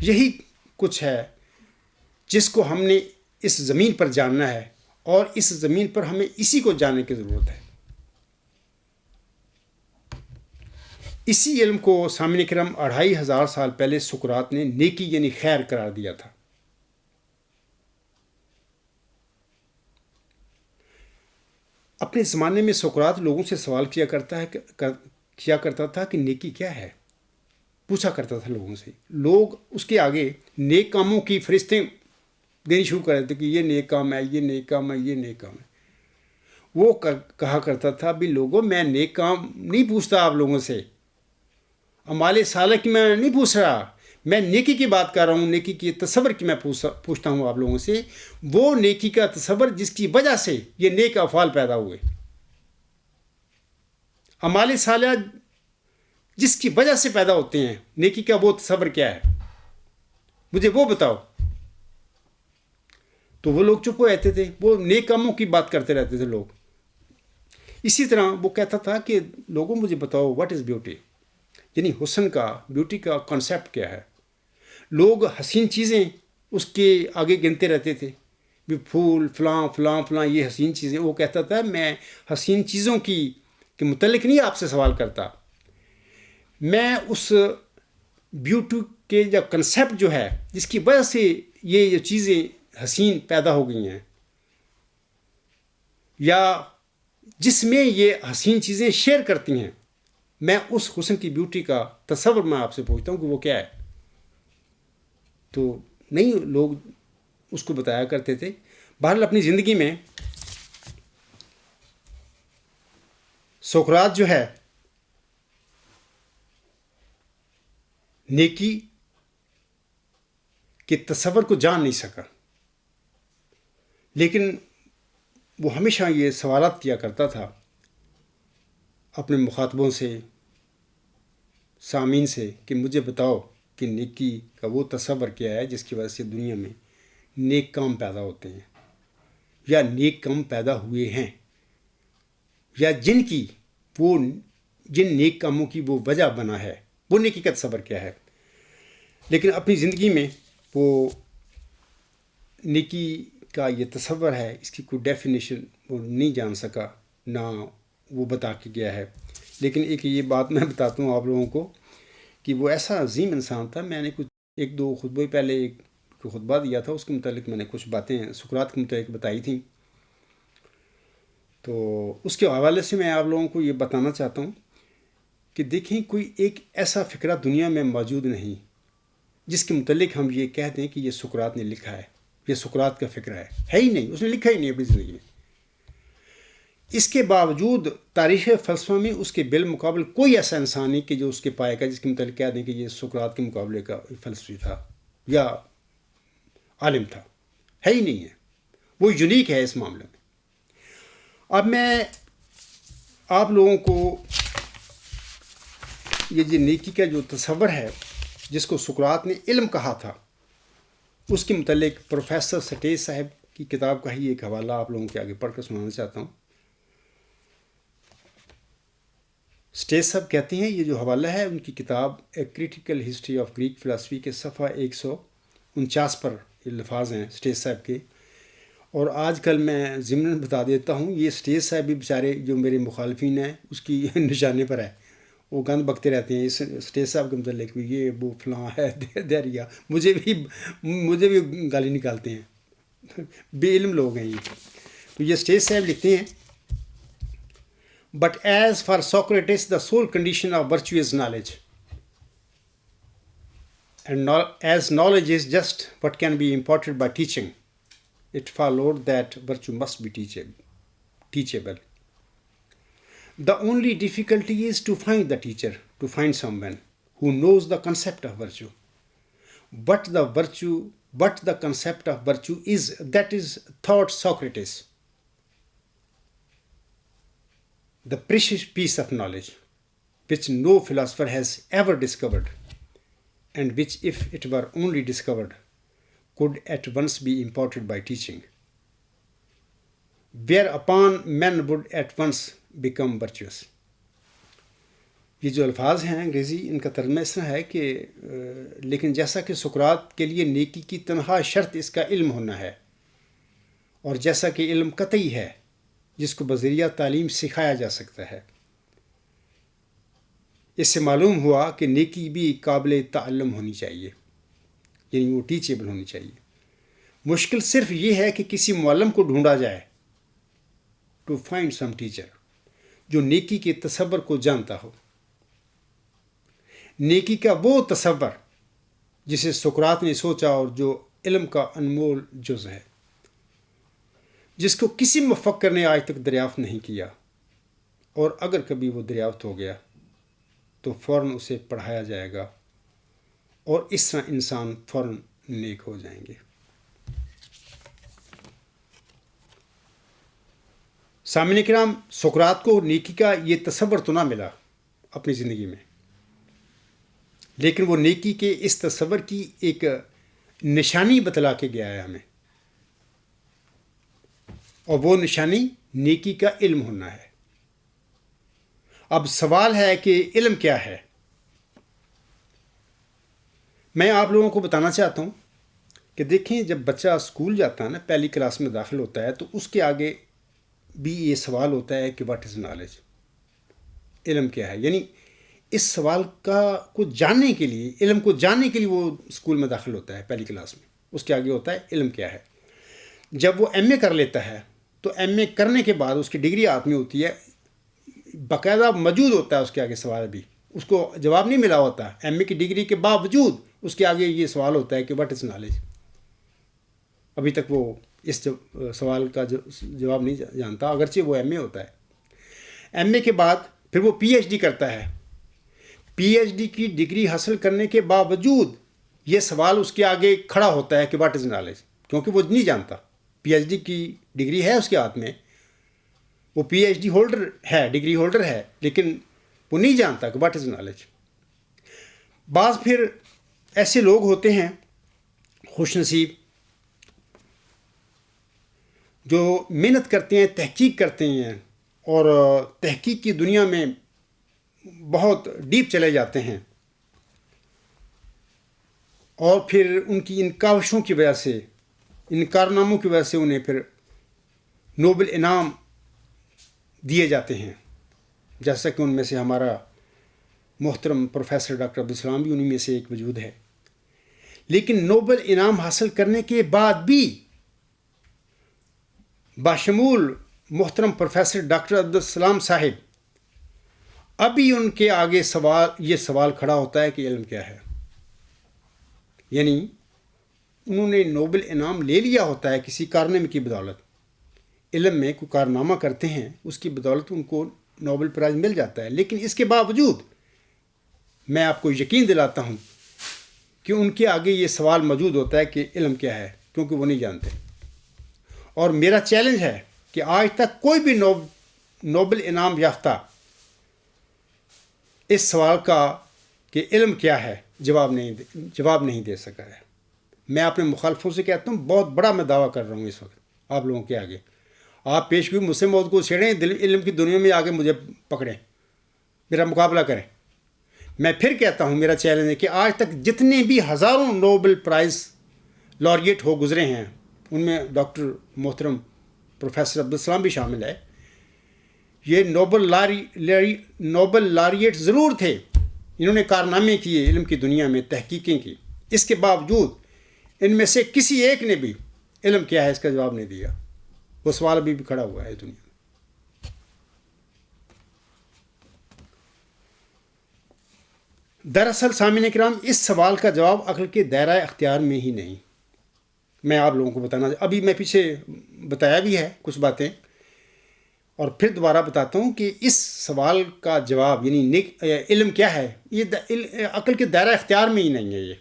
یہی کچھ ہے جس کو ہم نے اس زمین پر جاننا ہے، اور اس زمین پر ہمیں اسی کو جاننے کی ضرورت ہے۔ اسی علم کو سامعین کرام 2500 سال پہلے سقراط نے نیکی یعنی خیر قرار دیا تھا۔ اپنے زمانے میں سقراط لوگوں سے سوال کیا کرتا تھا کہ نیکی کیا ہے، پوچھا کرتا تھا لوگوں سے۔ لوگ اس کے آگے نیک کاموں کی فہرستیں دینی شروع کر دیتے کہ یہ نیک کام ہے، یہ نیک کام ہے، یہ نیک کام ہے۔ وہ کہا کرتا تھا، بھی لوگوں میں نیک کام نہیں پوچھتا آپ لوگوں سے، اعمال صالح کی میں نہیں پوچھ رہا، میں نیکی کی بات کر رہا ہوں، نیکی کی تصور کی میں پوچھتا ہوں آپ لوگوں سے، وہ نیکی کا تصور جس کی وجہ سے یہ نیک افعال پیدا ہوئے، اعمال صالح جس کی وجہ سے پیدا ہوتے ہیں، نیکی کا وہ تصور کیا ہے، مجھے وہ بتاؤ۔ تو وہ لوگ چپ ہو رہتے تھے، وہ نیک کاموں کی بات کرتے رہتے تھے لوگ۔ اسی طرح وہ کہتا تھا کہ لوگوں مجھے بتاؤ واٹ از بیوٹی، یعنی حسن کا، بیوٹی کا کانسیپٹ کیا ہے. لوگ حسین چیزیں اس کے آگے گنتے رہتے تھے، بھی پھول فلاں فلاں فلاں یہ حسین چیزیں. وہ کہتا تھا میں حسین چیزوں کی کے متعلق نہیں آپ سے سوال کرتا، میں اس بیوٹی کے جو کنسیپٹ جو ہے جس کی وجہ سے یہ چیزیں حسین پیدا ہو گئی ہیں، یا جس میں یہ حسین چیزیں شیئر کرتی ہیں، میں اس حسن کی بیوٹی کا تصور میں آپ سے پوچھتا ہوں کہ وہ کیا ہے. تو نہیں لوگ اس کو بتایا کرتے تھے. بہرحال اپنی زندگی میں سقراط جو ہے نیکی کے تصور کو جان نہیں سکا، لیکن وہ ہمیشہ یہ سوالات کیا کرتا تھا اپنے مخاطبوں سے، سامعین سے، کہ مجھے بتاؤ کہ نیکی کا وہ تصور کیا ہے جس کی وجہ سے دنیا میں نیک کام پیدا ہوتے ہیں، یا نیک کام پیدا ہوئے ہیں، یا جن نیک کاموں کی وہ وجہ بنا ہے، وہ نیکی کا تصور کیا ہے. لیکن اپنی زندگی میں وہ نیکی کا یہ تصور ہے، اس کی کوئی ڈیفینیشن وہ نہیں جان سکا، نہ وہ بتا کے گیا ہے. لیکن ایک یہ بات میں بتاتا ہوں آپ لوگوں کو کہ وہ ایسا عظیم انسان تھا. میں نے کچھ ایک دو خطبے پہلے ایک خطبہ دیا تھا، اس کے متعلق میں نے کچھ باتیں سقراط کے متعلق بتائی تھیں. تو اس کے حوالے سے میں آپ لوگوں کو یہ بتانا چاہتا ہوں کہ دیکھیں، کوئی ایک ایسا فکرہ دنیا میں موجود نہیں جس کے متعلق ہم یہ کہتے ہیں کہ یہ سقراط نے لکھا ہے، یہ سقراط کا فکرہ ہے ہی نہیں، اس نے لکھا ہی نہیں اپنی زندگی میں. اس کے باوجود تاریخ فلسفہ میں اس کے بالمقابل کوئی ایسا انسان نہیں کہ جو اس کے پائے کا جس کے متعلق کہہ دیں کہ یہ سقراط کے مقابلے کا فلسفی تھا یا عالم تھا. ہے ہی نہیں ہے، وہ یونیک ہے اس معاملے میں. اب میں آپ لوگوں کو یہ جو نیکی کا جو تصور ہے جس کو سقراط نے علم کہا تھا، اس کے متعلق پروفیسر سٹیج صاحب کی کتاب کا ہی ایک حوالہ آپ لوگوں کے آگے پڑھ کر سنانا چاہتا ہوں. سٹیج صاحب کہتے ہیں، یہ جو حوالہ ہے ان کی کتاب a critical history of Greek philosophy کے صفحہ 149 پر یہ الفاظ ہیں سٹیج صاحب کے. اور آج کل میں ضمن بتا دیتا ہوں، یہ سٹیج صاحب بھی بیچارے جو میرے مخالفین ہیں اس کی نشانے پر ہے، وہ گند بکتے رہتے ہیں اس سٹیج صاحب کے متعلق بھی، یہ وہ فلاں ہے دہریا، مجھے بھی گالی نکالتے ہیں، بے علم لوگ ہیں یہ. تو یہ سٹیج صاحب لکھتے ہیں، But as for Socrates, the sole condition of virtue is knowledge. And as knowledge is just what can be imparted by teaching, it followed that virtue must be teachable. The only difficulty is to find the teacher, to find someone who knows the concept of virtue. But the concept of virtue is thought Socrates, the precious piece of knowledge which no philosopher has ever discovered, and which, if it were only discovered, could at once be imparted by teaching, whereupon men would at once become virtuous. یہ جو الفاظ ہیں انگریزی، ان کا ترجمہ اس طرح ہے کہ لیکن جیسا کہ سقراط کے لیے نیکی کی تنہا شرط اس کا علم ہونا ہے، اور جیسا کہ علم قطعی ہے جس کو بذریعہ تعلیم سکھایا جا سکتا ہے، اس سے معلوم ہوا کہ نیکی بھی قابل تعلم ہونی چاہیے، یعنی وہ ٹیچیبل ہونی چاہیے. مشکل صرف یہ ہے کہ کسی معلم کو ڈھونڈا جائے، ٹو فائنڈ سم ٹیچر، جو نیکی کے تصور کو جانتا ہو. نیکی کا وہ تصور جسے سقراط نے سوچا اور جو علم کا انمول جز ہے، جس کو کسی مفکر نے آج تک دریافت نہیں کیا، اور اگر کبھی وہ دریافت ہو گیا تو فوراً اسے پڑھایا جائے گا، اور اس طرح انسان فوراً نیک ہو جائیں گے. سامعین کرام، سقراط کو نیکی کا یہ تصور تو نہ ملا اپنی زندگی میں، لیکن وہ نیکی کے اس تصور کی ایک نشانی بتلا کے گیا ہے ہمیں، اور وہ نشانی نیکی کا علم ہونا ہے. اب سوال ہے کہ علم کیا ہے؟ میں آپ لوگوں کو بتانا چاہتا ہوں کہ دیکھیں، جب بچہ اسکول جاتا ہے نا، پہلی کلاس میں داخل ہوتا ہے، تو اس کے آگے بھی یہ سوال ہوتا ہے کہ واٹ از نالج، علم کیا ہے. یعنی اس سوال کو جاننے کے لیے، علم کو جاننے کے لیے وہ اسکول میں داخل ہوتا ہے پہلی کلاس میں. اس کے آگے ہوتا ہے علم کیا ہے. جب وہ ایم اے کر لیتا ہے تو ایم اے کرنے کے بعد اس کی ڈگری ہاتھ میں ہوتی ہے، باقاعدہ موجود ہوتا ہے اس کے آگے سوال. بھی اس کو جواب نہیں ملا ہوتا. ایم اے کی ڈگری کے باوجود اس کے آگے یہ سوال ہوتا ہے کہ واٹ از نالج. ابھی تک وہ اس سوال کا جواب نہیں جانتا، اگرچہ وہ ایم اے ہوتا ہے. ایم اے کے بعد پھر وہ پی ایچ ڈی کرتا ہے. پی ایچ ڈی کی ڈگری حاصل کرنے کے باوجود یہ سوال اس کے آگے کھڑا ہوتا ہے کہ واٹ از نالج، کیونکہ وہ نہیں جانتا. پی ایچ ڈی کی ڈگری ہے اس کے ہاتھ میں، وہ پی ایچ ڈی ہولڈر ہے، ڈگری ہولڈر ہے، لیکن وہ نہیں جانتا کہ واٹ از نالج. بعض پھر ایسے لوگ ہوتے ہیں خوش نصیب جو محنت کرتے ہیں، تحقیق کرتے ہیں، اور تحقیق کی دنیا میں بہت ڈیپ چلے جاتے ہیں، اور پھر ان کی ان کاوشوں کی وجہ سے، ان کارناموں کی وجہ سے انہیں پھر نوبل انعام دیے جاتے ہیں. جیسا کہ ان میں سے ہمارا محترم پروفیسر ڈاکٹر عبدالسلام بھی انہی میں سے ایک وجود ہے. لیکن نوبل انعام حاصل کرنے کے بعد بھی باشمول محترم پروفیسر ڈاکٹر عبدالسلام صاحب، ابھی ان کے آگے یہ سوال کھڑا ہوتا ہے کہ علم کیا ہے. یعنی انہوں نے نوبل انعام لے لیا ہوتا ہے کسی کارنامے کی بدولت. علم میں کوئی کارنامہ کرتے ہیں، اس کی بدولت ان کو نوبل پرائز مل جاتا ہے. لیکن اس کے باوجود میں آپ کو یقین دلاتا ہوں کہ ان کے آگے یہ سوال موجود ہوتا ہے کہ علم کیا ہے، کیونکہ وہ نہیں جانتے. اور میرا چیلنج ہے کہ آج تک کوئی بھی نوبل انعام یافتہ اس سوال کا کہ علم کیا ہے جواب نہیں دے سکا ہے. میں اپنے مخالفوں سے کہتا ہوں، بہت بڑا میں دعویٰ کر رہا ہوں اس وقت آپ لوگوں کے آگے. آپ پیش بھی مجھ سے موت کو چھیڑیں، علم کی دنیا میں آگے مجھے پکڑیں، میرا مقابلہ کریں. میں پھر کہتا ہوں، میرا چیلنج ہے کہ آج تک جتنے بھی ہزاروں نوبل پرائز لاریٹ ہو گزرے ہیں، ان میں ڈاکٹر محترم پروفیسر عبدالسلام بھی شامل ہے. یہ نوبل لاریٹ ضرور تھے، انہوں نے کارنامے کیے علم کی دنیا میں، تحقیقیں کی. اس کے باوجود ان میں سے کسی ایک نے بھی علم کیا ہے اس کا جواب نہیں دیا. وہ سوال ابھی بھی کھڑا ہوا ہے دنیا میں. دراصل سامعین کرام، اس سوال کا جواب عقل کے دائرہ اختیار میں ہی نہیں. میں آپ لوگوں کو بتانا، ابھی میں پیچھے بتایا بھی ہے کچھ باتیں، اور پھر دوبارہ بتاتا ہوں کہ اس سوال کا جواب یعنی علم کیا ہے، یہ عقل کے دائرہ اختیار میں ہی نہیں ہے. یہ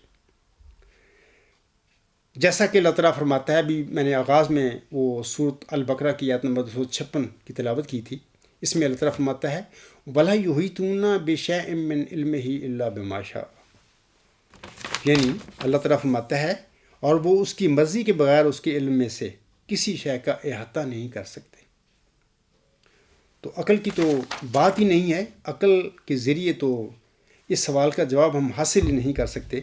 جیسا کہ اللہ تعالیٰ فرماتا ہے، ابھی میں نے آغاز میں وہ سورۃ البقرہ کی آیت نمبر 256 کی تلاوت کی تھی. اس میں اللہ تعالیٰ فرماتا ہے وَلَا يُحِيطُونَ بِشَيْءٍ مِّنْ عِلْمِهِ إِلَّا بِمَا شَاءَ. یعنی اللہ تعالیٰ فرماتا ہے، اور وہ اس کی مرضی کے بغیر اس کے علم میں سے کسی شے کا احاطہ نہیں کر سکتے. تو عقل کی تو بات ہی نہیں ہے. عقل کے ذریعے تو اس سوال کا جواب ہم حاصل ہی نہیں کر سکتے.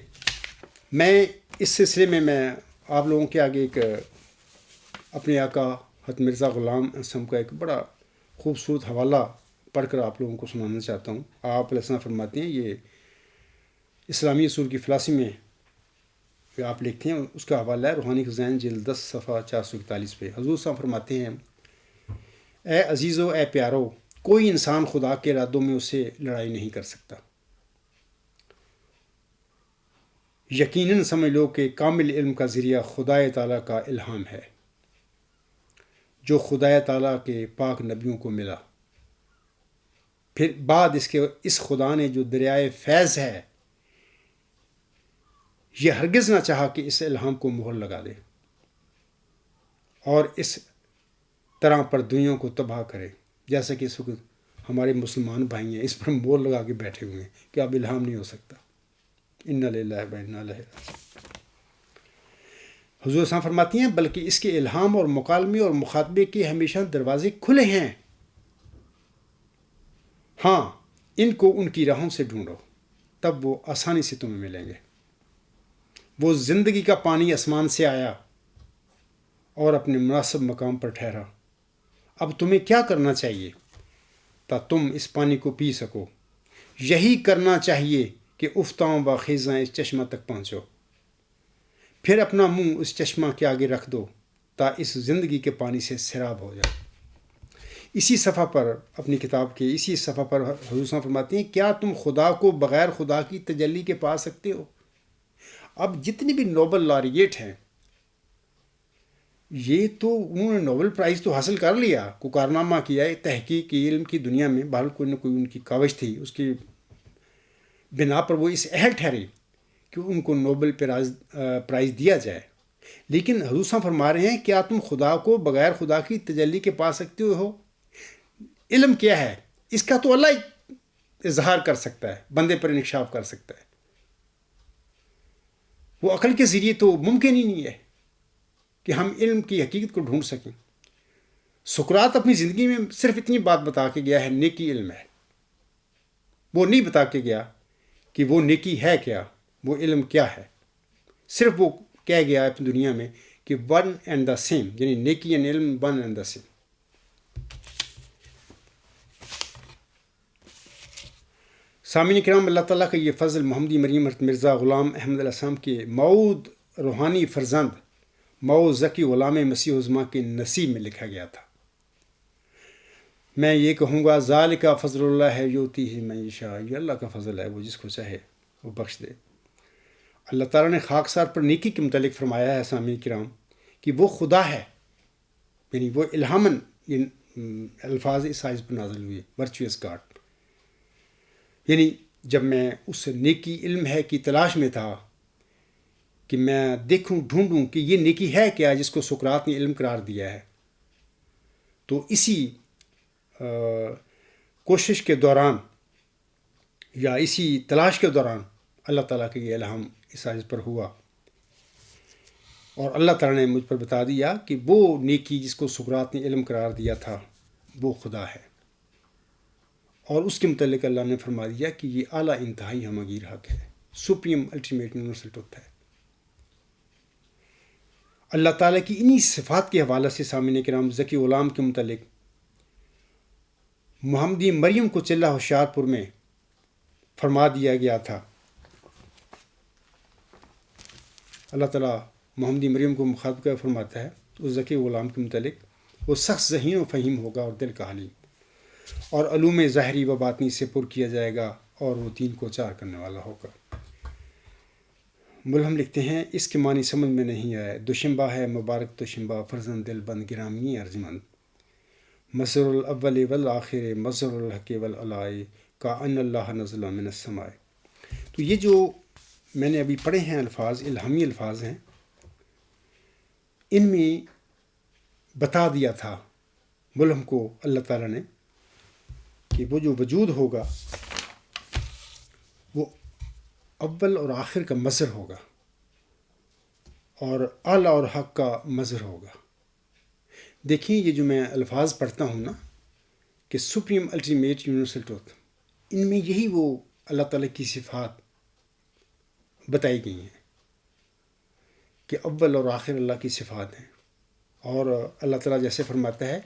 میں اس سلسلے میں آپ لوگوں کے آگے ایک اپنے آقا حضرت مرزا غلام احمد کا ایک بڑا خوبصورت حوالہ پڑھ کر آپ لوگوں کو سنانا چاہتا ہوں. آپ علیہ السلام فرماتے ہیں، یہ اسلامی اصول کی فلاسفی میں آپ لکھتے ہیں، اس کا حوالہ ہے روحانی خزائن جلد 10 صفحہ 441 پہ. حضور صاحب فرماتے ہیں، اے عزیزو، اے پیارو، کوئی انسان خدا کے ارادوں میں اسے لڑائی نہیں کر سکتا. یقیناً سمجھ لو کہ کامل علم کا ذریعہ خدا تعالیٰ کا الہام ہے، جو خدا تعالیٰ کے پاک نبیوں کو ملا. پھر بعد اس خدا نے جو دریائے فیض ہے، یہ ہرگز نہ چاہا کہ اس الہام کو مہر لگا دے اور اس طرح پر دنیا کو تباہ کرے. جیسا کہ اس وقت ہمارے مسلمان بھائی ہیں، اس پر مہر لگا کے بیٹھے ہوئے ہیں کہ اب الہام نہیں ہو سکتا. انا للہ و انا الیہ راجعون. حضور صاحب فرماتی ہیں بلکہ اس کے الہام اور مکالمے اور مخاطبے کے ہمیشہ دروازے کھلے ہیں. ہاں، ان کو ان کی راہوں سے ڈھونڈو، تب وہ آسانی سے تمہیں ملیں گے. وہ زندگی کا پانی آسمان سے آیا اور اپنے مناسب مقام پر ٹھہرا۔ اب تمہیں کیا کرنا چاہیے تا تم اس پانی کو پی سکو؟ یہی کرنا چاہیے کہ افتاؤں و خیزاں اس چشمہ تک پہنچو، پھر اپنا منہ اس چشمہ کے آگے رکھ دو تا اس زندگی کے پانی سے سیراب ہو جائے۔ اسی صفحہ پر، اپنی کتاب کے اسی صفحہ پر حضور صلی اللہ علیہ وسلم فرماتے ہیں، کیا تم خدا کو بغیر خدا کی تجلی کے پا سکتے ہو؟ اب جتنے بھی نوبل لاریٹ ہیں، یہ تو انہوں نے نوبل پرائز تو حاصل کر لیا، کوئی کارنامہ کیا ہے تحقیق کی علم کی دنیا میں، بہرحال کوئی نہ کوئی ان کی کاوش تھی، اس کی بنا پر وہ اس اہل ٹھہرے کہ ان کو نوبل پرائز دیا جائے۔ لیکن حضور صلی اللہ علیہ وسلم فرما رہے ہیں، کیا تم خدا کو بغیر خدا کی تجلی کے پا سکتے ہو؟ علم کیا ہے؟ اس کا تو اللہ ہی اظہار کر سکتا ہے، بندے پر انکشاف کر سکتا ہے، وہ عقل کے ذریعے تو ممکن ہی نہیں ہے کہ ہم علم کی حقیقت کو ڈھونڈ سکیں۔ سقراط اپنی زندگی میں صرف اتنی بات بتا کے گیا ہے، نیکی علم ہے۔ وہ نہیں بتا کے گیا کہ وہ نیکی ہے کیا، وہ علم کیا ہے۔ صرف وہ کہہ گیا ہے اپنی دنیا میں کہ ون اینڈ دا سیم، یعنی نیکی اینڈ علم ون اینڈ دا سیم۔ سامعین کرام، اللہ تعالیٰ کا یہ فضل محمدی مریم حضرت مرزا غلام احمد علیہ السلام کے موعود روحانی فرزند موعود ذکی غلام مسیح عظمیٰ کے نصیب میں لکھا گیا تھا۔ میں یہ کہوں گا، ذالک فضل اللہ ہے یؤتیہ من یشاء، یہ اللہ کا فضل ہے، وہ جس کو چاہے وہ بخش دے۔ اللہ تعالیٰ نے خاکسار پر نیکی کے متعلق فرمایا ہے سامعین کرام کہ وہ خدا ہے، یعنی وہ الہاماً یہ الفاظ اس آیت پر نازل ہوئے، ورچوئس گاڈ۔ یعنی جب میں اس نیکی علم ہے کی تلاش میں تھا کہ میں دیکھوں ڈھونڈوں کہ یہ نیکی ہے کیا جس کو سقراط نے علم قرار دیا ہے، تو اسی کوشش کے دوران یا اسی تلاش کے دوران اللہ تعالیٰ کا یہ الہام اس آیت پر ہوا، اور اللہ تعالیٰ نے مجھ پر بتا دیا کہ وہ نیکی جس کو سقراط نے علم قرار دیا تھا وہ خدا ہے، اور اس کے متعلق اللہ نے فرما دیا کہ یہ اعلیٰ انتہائی ہمگیر حق ہے، سپریم الٹیمیٹ یونیورسل ٹروتھ ہے۔ اللہ تعالیٰ کی انہی صفات کے حوالے سے سامعین کرام ذکی غلام کے متعلق محمدی مریم کو چلہ ہوشیار پور میں فرما دیا گیا تھا۔ اللہ تعالیٰ محمدی مریم کو مخاطب کر فرماتا ہے اس ذکی غلام کے متعلق، وہ سخت ذہین و فہیم ہوگا اور دل کا حلیم، اور علوم ظاہری و باطنی سے پر کیا جائے گا، اور وہ دین کو چار کرنے والا ہوگا۔ ملہم لکھتے ہیں، اس کے معنی سمجھ میں نہیں آئے، دوشنبہ ہے مبارک دوشنبہ، فرزند دل بند گرامی ارجمند، مظہر الاول والآخر مظہر الحق والعلاء کا ان اللہ نزل من السماء۔ تو یہ جو میں نے ابھی پڑھے ہیں الفاظ، الہامی الفاظ ہیں، ان میں بتا دیا تھا ملہم کو اللہ تعالیٰ نے کہ وہ جو وجود ہوگا وہ اول اور آخر کا مظہر ہوگا، اور اعلیٰ اور حق کا مظہر ہوگا۔ دیکھیں، یہ جو میں الفاظ پڑھتا ہوں نا کہ سپریم الٹیمیٹ یونیورسل ٹروتھ، ان میں یہی وہ اللہ تعالیٰ کی صفات بتائی گئی ہیں کہ اول اور آخر اللہ کی صفات ہیں، اور اللہ تعالیٰ جیسے فرماتا ہے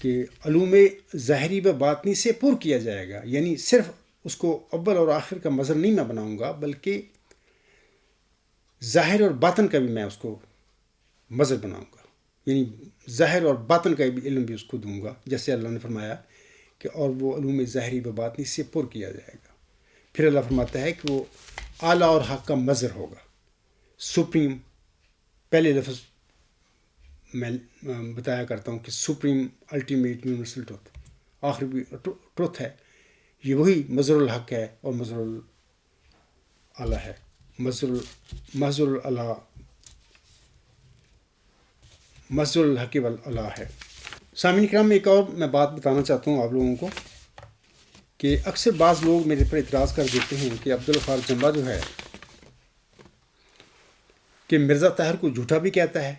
کہ علوم ظاہری و باطنی سے پر کیا جائے گا، یعنی صرف اس کو اول اور آخر کا مظہر نہیں میں بناؤں گا، بلکہ ظاہر اور باطن کا بھی میں اس کو مظہر بناؤں گا، یعنی ظاہر اور باطن کا بھی علم بھی اس کو دوں گا، جیسے اللہ نے فرمایا کہ اور وہ علوم ظاہری و باطنی سے پر کیا جائے گا۔ پھر اللہ فرماتا ہے کہ وہ اعلیٰ اور حق کا مظہر ہوگا، سپریم، پہلے لفظ میں بتایا کرتا ہوں کہ سپریم الٹیمیٹ یونیورسل ٹروتھ، آخر بھی ٹروتھ ہے، یہ وہی مظہر الحق ہے اور مظہر الاعلیٰ ہے، مظہر الاعلیٰ، مظہر الحق والاعلیٰ ہے۔ سامعین کرام، ایک اور میں بات بتانا چاہتا ہوں آپ لوگوں کو کہ اکثر بعض لوگ میرے پر اعتراض کر دیتے ہیں کہ عبدالغفار جمبا جو ہے کہ مرزا طاہر کو جھوٹا بھی کہتا ہے،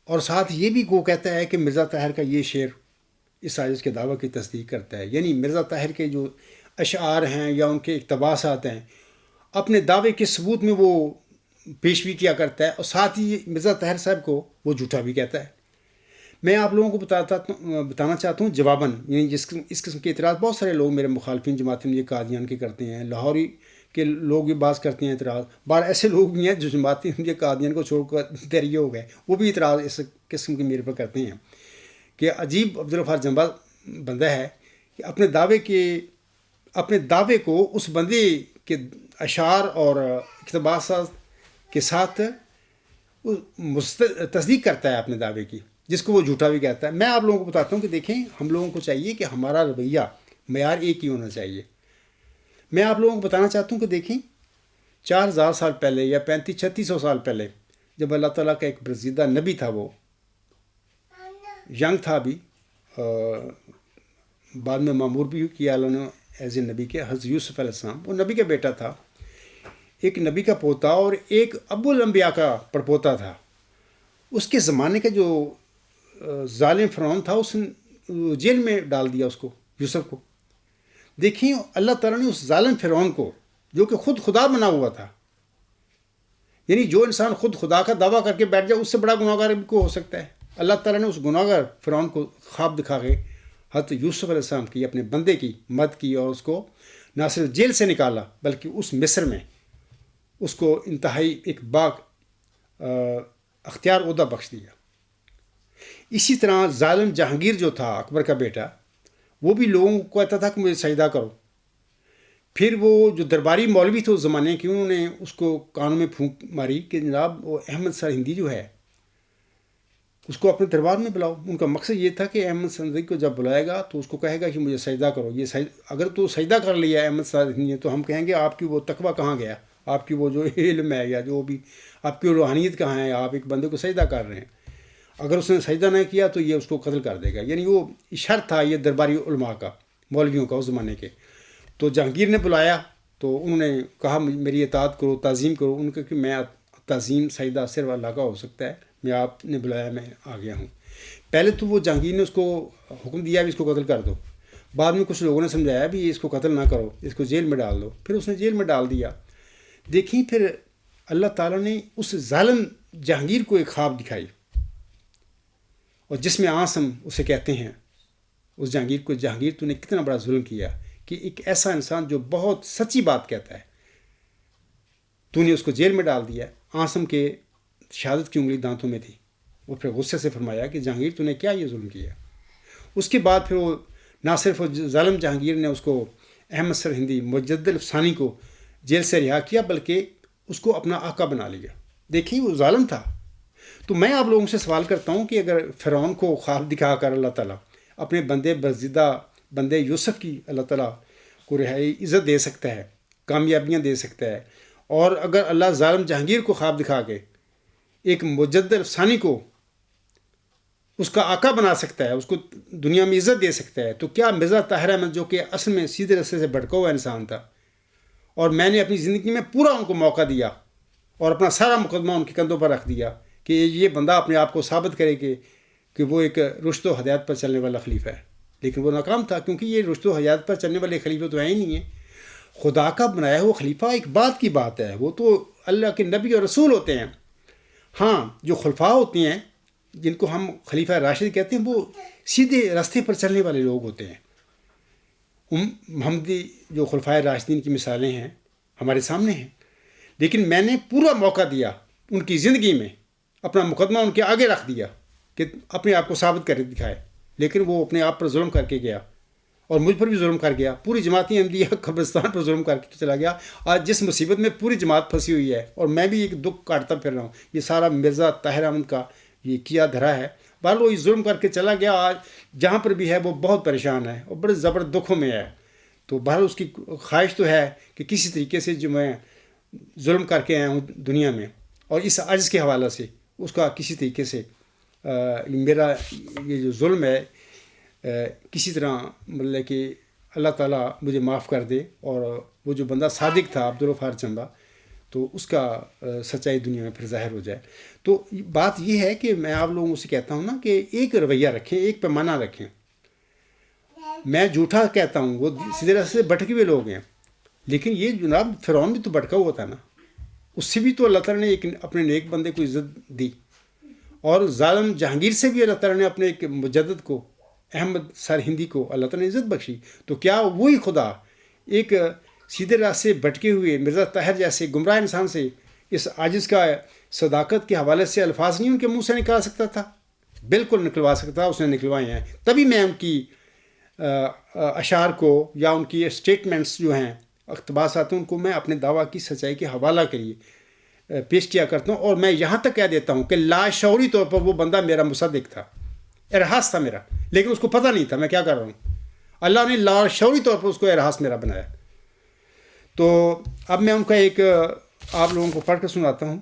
اور ساتھ یہ بھی وہ کہتا ہے کہ مرزا طاہر کا یہ شعر اس آیت کے دعویٰ کی تصدیق کرتا ہے۔ یعنی مرزا طاہر کے جو اشعار ہیں یا ان کے اقتباسات ہیں، اپنے دعوے کے ثبوت میں وہ پیشوی کیا کرتا ہے، اور ساتھ ہی مرزا طاہر صاحب کو وہ جھوٹا بھی کہتا ہے۔ میں آپ لوگوں کو بتانا چاہتا ہوں جواباً، یعنی اس قسم کے اعتراض بہت سارے لوگ میرے مخالفین جماعت احمدیہ قادیان کے کرتے ہیں، لاہوری کے لوگ بھی بعض کرتے ہیں اعتراض، بعض ایسے لوگ بھی ہیں جو جماعت احمدیہ قادیان کو چھوڑ کر دریا ہو گئے، وہ بھی اعتراض اس قسم کے میرے پر کرتے ہیں کہ عجیب عبدالغفار جنبا بندہ ہے کہ اپنے دعوے کو اس بندے کے اشعار اور اقتباس کے ساتھ تصدیق کرتا ہے اپنے دعوے کی، جس کو وہ جھوٹا بھی کہتا ہے۔ میں آپ لوگوں کو بتاتا ہوں کہ دیکھیں، ہم لوگوں کو چاہیے کہ ہمارا رویہ معیار ایک ہی ہونا چاہیے۔ میں آپ لوگوں کو بتانا چاہتا ہوں کہ دیکھیں، 4000 سال پہلے یا 3500-3600 سال پہلے جب اللہ تعالیٰ کا ایک برگزیدہ نبی تھا، وہ ینگ تھا بھی، بعد میں معمور بھی کیا اللہ نے ایز اے نبی کے، حضرت یوسف علیہ السلام، وہ نبی کا بیٹا تھا، ایک نبی کا پوتا اور ایک ابو الانبیاء کا پڑپوتا تھا۔ اس کے زمانے کا جو ظالم فرعون تھا، اس نے جیل میں ڈال دیا اس کو، یوسف کو۔ دیکھیں، اللہ تعالیٰ نے اس ظالم فرعون کو، جو کہ خود خدا بنا ہوا تھا، یعنی جو انسان خود خدا کا دعویٰ کر کے بیٹھ جائے، اس سے بڑا گناہ گار کو ہو سکتا ہے، اللہ تعالیٰ نے اس گناہ گار فرعون کو خواب دکھا کے حضرت یوسف علیہ السلام کی، اپنے بندے کی مدد کی، اور اس کو نہ صرف جیل سے نکالا بلکہ اس مصر میں اس کو انتہائی ایک اختیار عہدہ بخش دیا۔ اسی طرح ظالم جہانگیر جو تھا، اکبر کا بیٹا، وہ بھی لوگوں کو کہتا تھا کہ مجھے سجدہ کرو۔ پھر وہ جو درباری مولوی تھے اس زمانے کے، انہوں نے اس کو کان میں پھونک ماری کہ جناب وہ احمد سرہندی جو ہے اس کو اپنے دربار میں بلاؤ۔ ان کا مقصد یہ تھا کہ احمد سرہندی کو جب بلائے گا تو اس کو کہے گا کہ مجھے سجدہ کرو۔ اگر تو سجدہ کر لیا احمد سرہندی نے، تو ہم کہیں گے آپ کی وہ تقویٰ کہاں گیا، آپ کی وہ جو علم ہے یا جو بھی آپ کی روحانیت کہاں ہے، آپ ایک بندے کو سجدہ کر رہے ہیں۔ اگر اس نے سجدہ نہیں کیا تو یہ اس کو قتل کر دے گا۔ یعنی وہ شرط تھا یہ درباری علماء کا، مولویوں کا اس زمانے کے۔ تو جہانگیر نے بلایا تو انہوں نے کہا میری اطاعت کرو، تعظیم کرو۔ ان کا کہ میں تعظیم سجدہ صرف اللہ کا ہو سکتا ہے، میں آپ نے بلایا میں آ گیا ہوں۔ پہلے تو وہ جہانگیر نے اس کو حکم دیا بھی اس کو قتل کر دو، بعد میں کچھ لوگوں نے سمجھایا بھی اس کو قتل نہ کرو، اس کو جیل میں ڈال دو، پھر اس نے جیل میں ڈال دیا۔ دیکھیں، پھر اللہ تعالیٰ نے اس ظالم جہانگیر کو ایک خواب دکھائی، اور جس میں عاصم اسے کہتے ہیں، اس جہانگیر کو، جہانگیر تو نے کتنا بڑا ظلم کیا کہ ایک ایسا انسان جو بہت سچی بات کہتا ہے تو نے اس کو جیل میں ڈال دیا۔ عاصم کے شہادت کی انگلی دانتوں میں تھی۔ وہ پھر غصے سے فرمایا کہ جہانگیر تو نے کیا یہ ظلم کیا۔ اس کے بعد پھر وہ نہ صرف ظالم جہانگیر نے اس کو احمد سرہندی مجدد الفسانی کو جیل سے رہا کیا، بلکہ اس کو اپنا آقا بنا لیا۔ دیکھیں، وہ ظالم تھا۔ تو میں آپ لوگوں سے سوال کرتا ہوں کہ اگر فرعون کو خواب دکھا کر اللہ تعالیٰ اپنے بندے برگزیدہ بندے یوسف کی اللہ تعالیٰ کو رہائی عزت دے سکتا ہے، کامیابیاں دے سکتا ہے، اور اگر اللہ ظالم جہانگیر کو خواب دکھا کے ایک مجدد الفسانی کو اس کا آقا بنا سکتا ہے، اس کو دنیا میں عزت دے سکتا ہے، تو کیا مرزا طاہر احمد جو کہ اصل میں سیدھے رستے سے بھٹکا ہوا انسان تھا، اور میں نے اپنی زندگی میں پورا ان کو موقع دیا اور اپنا سارا مقدمہ ان کے کندھوں پر رکھ دیا کہ یہ بندہ اپنے آپ کو ثابت کرے کہ وہ ایک رشد و ہدایت پر چلنے والا خلیفہ ہے، لیکن وہ ناکام تھا، کیونکہ یہ رشد و ہدایت پر چلنے والے خلیفہ تو ہیں ہی نہیں ہیں۔ خدا کا بنایا ہوا خلیفہ ایک بات کی بات ہے، وہ تو اللہ کے نبی اور رسول ہوتے ہیں۔ ہاں، جو خلفاء ہوتے ہیں جن کو ہم خلیفہ راشد کہتے ہیں، وہ سیدھے راستے پر چلنے والے لوگ ہوتے ہیں۔ محمدی جو خلفائے راشدین کی مثالیں ہیں ہمارے سامنے ہیں، لیکن میں نے پورا موقع دیا ان کی زندگی میں، اپنا مقدمہ ان کے آگے رکھ دیا کہ اپنے آپ کو ثابت کر دکھائے، لیکن وہ اپنے آپ پر ظلم کر کے گیا، اور مجھ پر بھی ظلم کر گیا، پوری جماعت احمدیہ قبرستان پر ظلم کر کے چلا گیا۔ آج جس مصیبت میں پوری جماعت پھنسی ہوئی ہے، اور میں بھی ایک دکھ کاٹتا پھر رہا ہوں، یہ سارا مرزا طاہر احمد کا یہ کیا دھرا ہے۔ بہرحال وہ ظلم کر کے چلا گیا، آج جہاں پر بھی ہے وہ بہت پریشان ہے اور بڑے زبردست دکھوں میں ہے۔ تو بہرحال اس کی خواہش تو ہے کہ کسی طریقے سے جو میں ظلم کر کے آیا ہوں دنیا میں، اور اس عجز کے حوالے سے اس کا کسی طریقے سے میرا یہ جو ظلم ہے کسی طرح مطلب کہ اللہ تعالیٰ مجھے معاف کر دے، اور وہ جو بندہ صادق تھا عبدالغفار جنبا، تو اس کا سچائی دنیا میں پھر ظاہر ہو جائے۔ تو بات یہ ہے کہ میں آپ لوگوں سے کہتا ہوں نا کہ ایک رویہ رکھیں، ایک پیمانہ رکھیں۔ میں جھوٹا کہتا ہوں، وہ سیدھے راستے سے بھٹکے ہوئے لوگ ہیں، لیکن یہ جناب فرعون بھی تو بھٹکا ہوا تھا نا، اس سے بھی تو اللہ تعالیٰ نے ایک اپنے نیک بندے کو عزت دی، اور ظالم جہانگیر سے بھی اللہ تعالیٰ نے اپنے ایک مجدد کو، احمد سرہندی کو اللہ تعالیٰ نے عزت بخشی. تو کیا وہی خدا ایک سیدھے راہ سے بھٹکے ہوئے مرزا طاہر جیسے گمراہ انسان سے اس عاجز کا صداقت کے حوالے سے الفاظ نہیں ان کے منہ سے نکال سکتا تھا؟ بالکل نکلوا سکتا، اس نے نکلوائے ہیں. تبھی میں ان کی اشعار کو یا ان کی اسٹیٹمنٹس جو ہیں، اقتباسات ان کو میں اپنے دعویٰ کی سچائی کے حوالہ کے لیے پیش کیا کرتا ہوں. اور میں یہاں تک کہہ دیتا ہوں کہ لاشعوری طور پر وہ بندہ میرا مصدق تھا، ارحاس تھا میرا، لیکن اس کو پتہ نہیں تھا میں کیا کر رہا ہوں. اللہ نے لاشعوری طور پر اس کو ارحاس میرا بنایا. تو اب میں ان کا ایک آپ لوگوں کو پڑھ کر سناتا ہوں.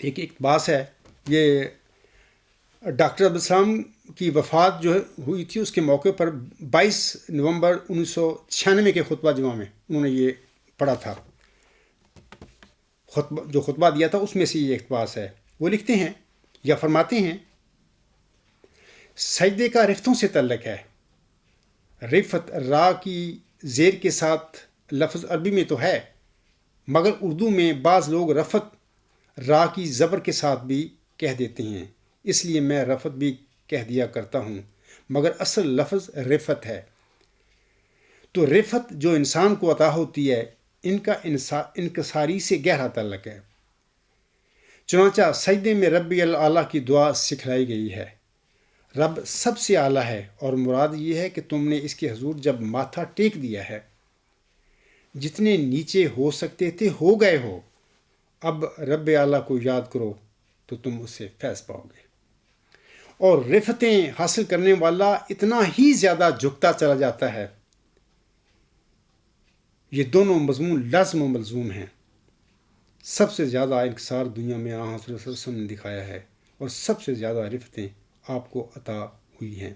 ایک اقتباس ہے، یہ ڈاکٹر عبدالسلام کی وفات جو ہوئی تھی اس کے موقع پر 22 نومبر 1996 کے خطبہ جمعہ میں انہوں نے یہ پڑھا تھا. جو خطبہ دیا تھا اس میں سے یہ اقتباس ہے. وہ لکھتے ہیں یا فرماتے ہیں، سجدے کا رفتوں سے تعلق ہے. رفت را کی زیر کے ساتھ لفظ عربی میں تو ہے، مگر اردو میں بعض لوگ رفت را کی زبر کے ساتھ بھی کہہ دیتے ہیں، اس لیے میں رفت بھی کہہ دیا کرتا ہوں، مگر اصل لفظ رفت ہے. تو رفت جو انسان کو عطا ہوتی ہے ان کا انکساری سے گہرا تعلق ہے. چنانچہ سجدے میں رب الاعلیٰ کی دعا سکھلائی گئی ہے. رب سب سے اعلیٰ ہے، اور مراد یہ ہے کہ تم نے اس کے حضور جب ماتھا ٹیک دیا ہے، جتنے نیچے ہو سکتے تھے ہو گئے ہو. اب رب اعلیٰ کو یاد کرو تو تم اس سے فیض پاؤ گے. اور رفتیں حاصل کرنے والا اتنا ہی زیادہ جھکتا چلا جاتا ہے. یہ دونوں مضمون لازم و ملزوم ہیں. سب سے زیادہ انکسار دنیا میں حضرت صلی اللہ علیہ وسلم نے دکھایا ہے، اور سب سے زیادہ رفتیں آپ کو عطا ہوئی ہیں.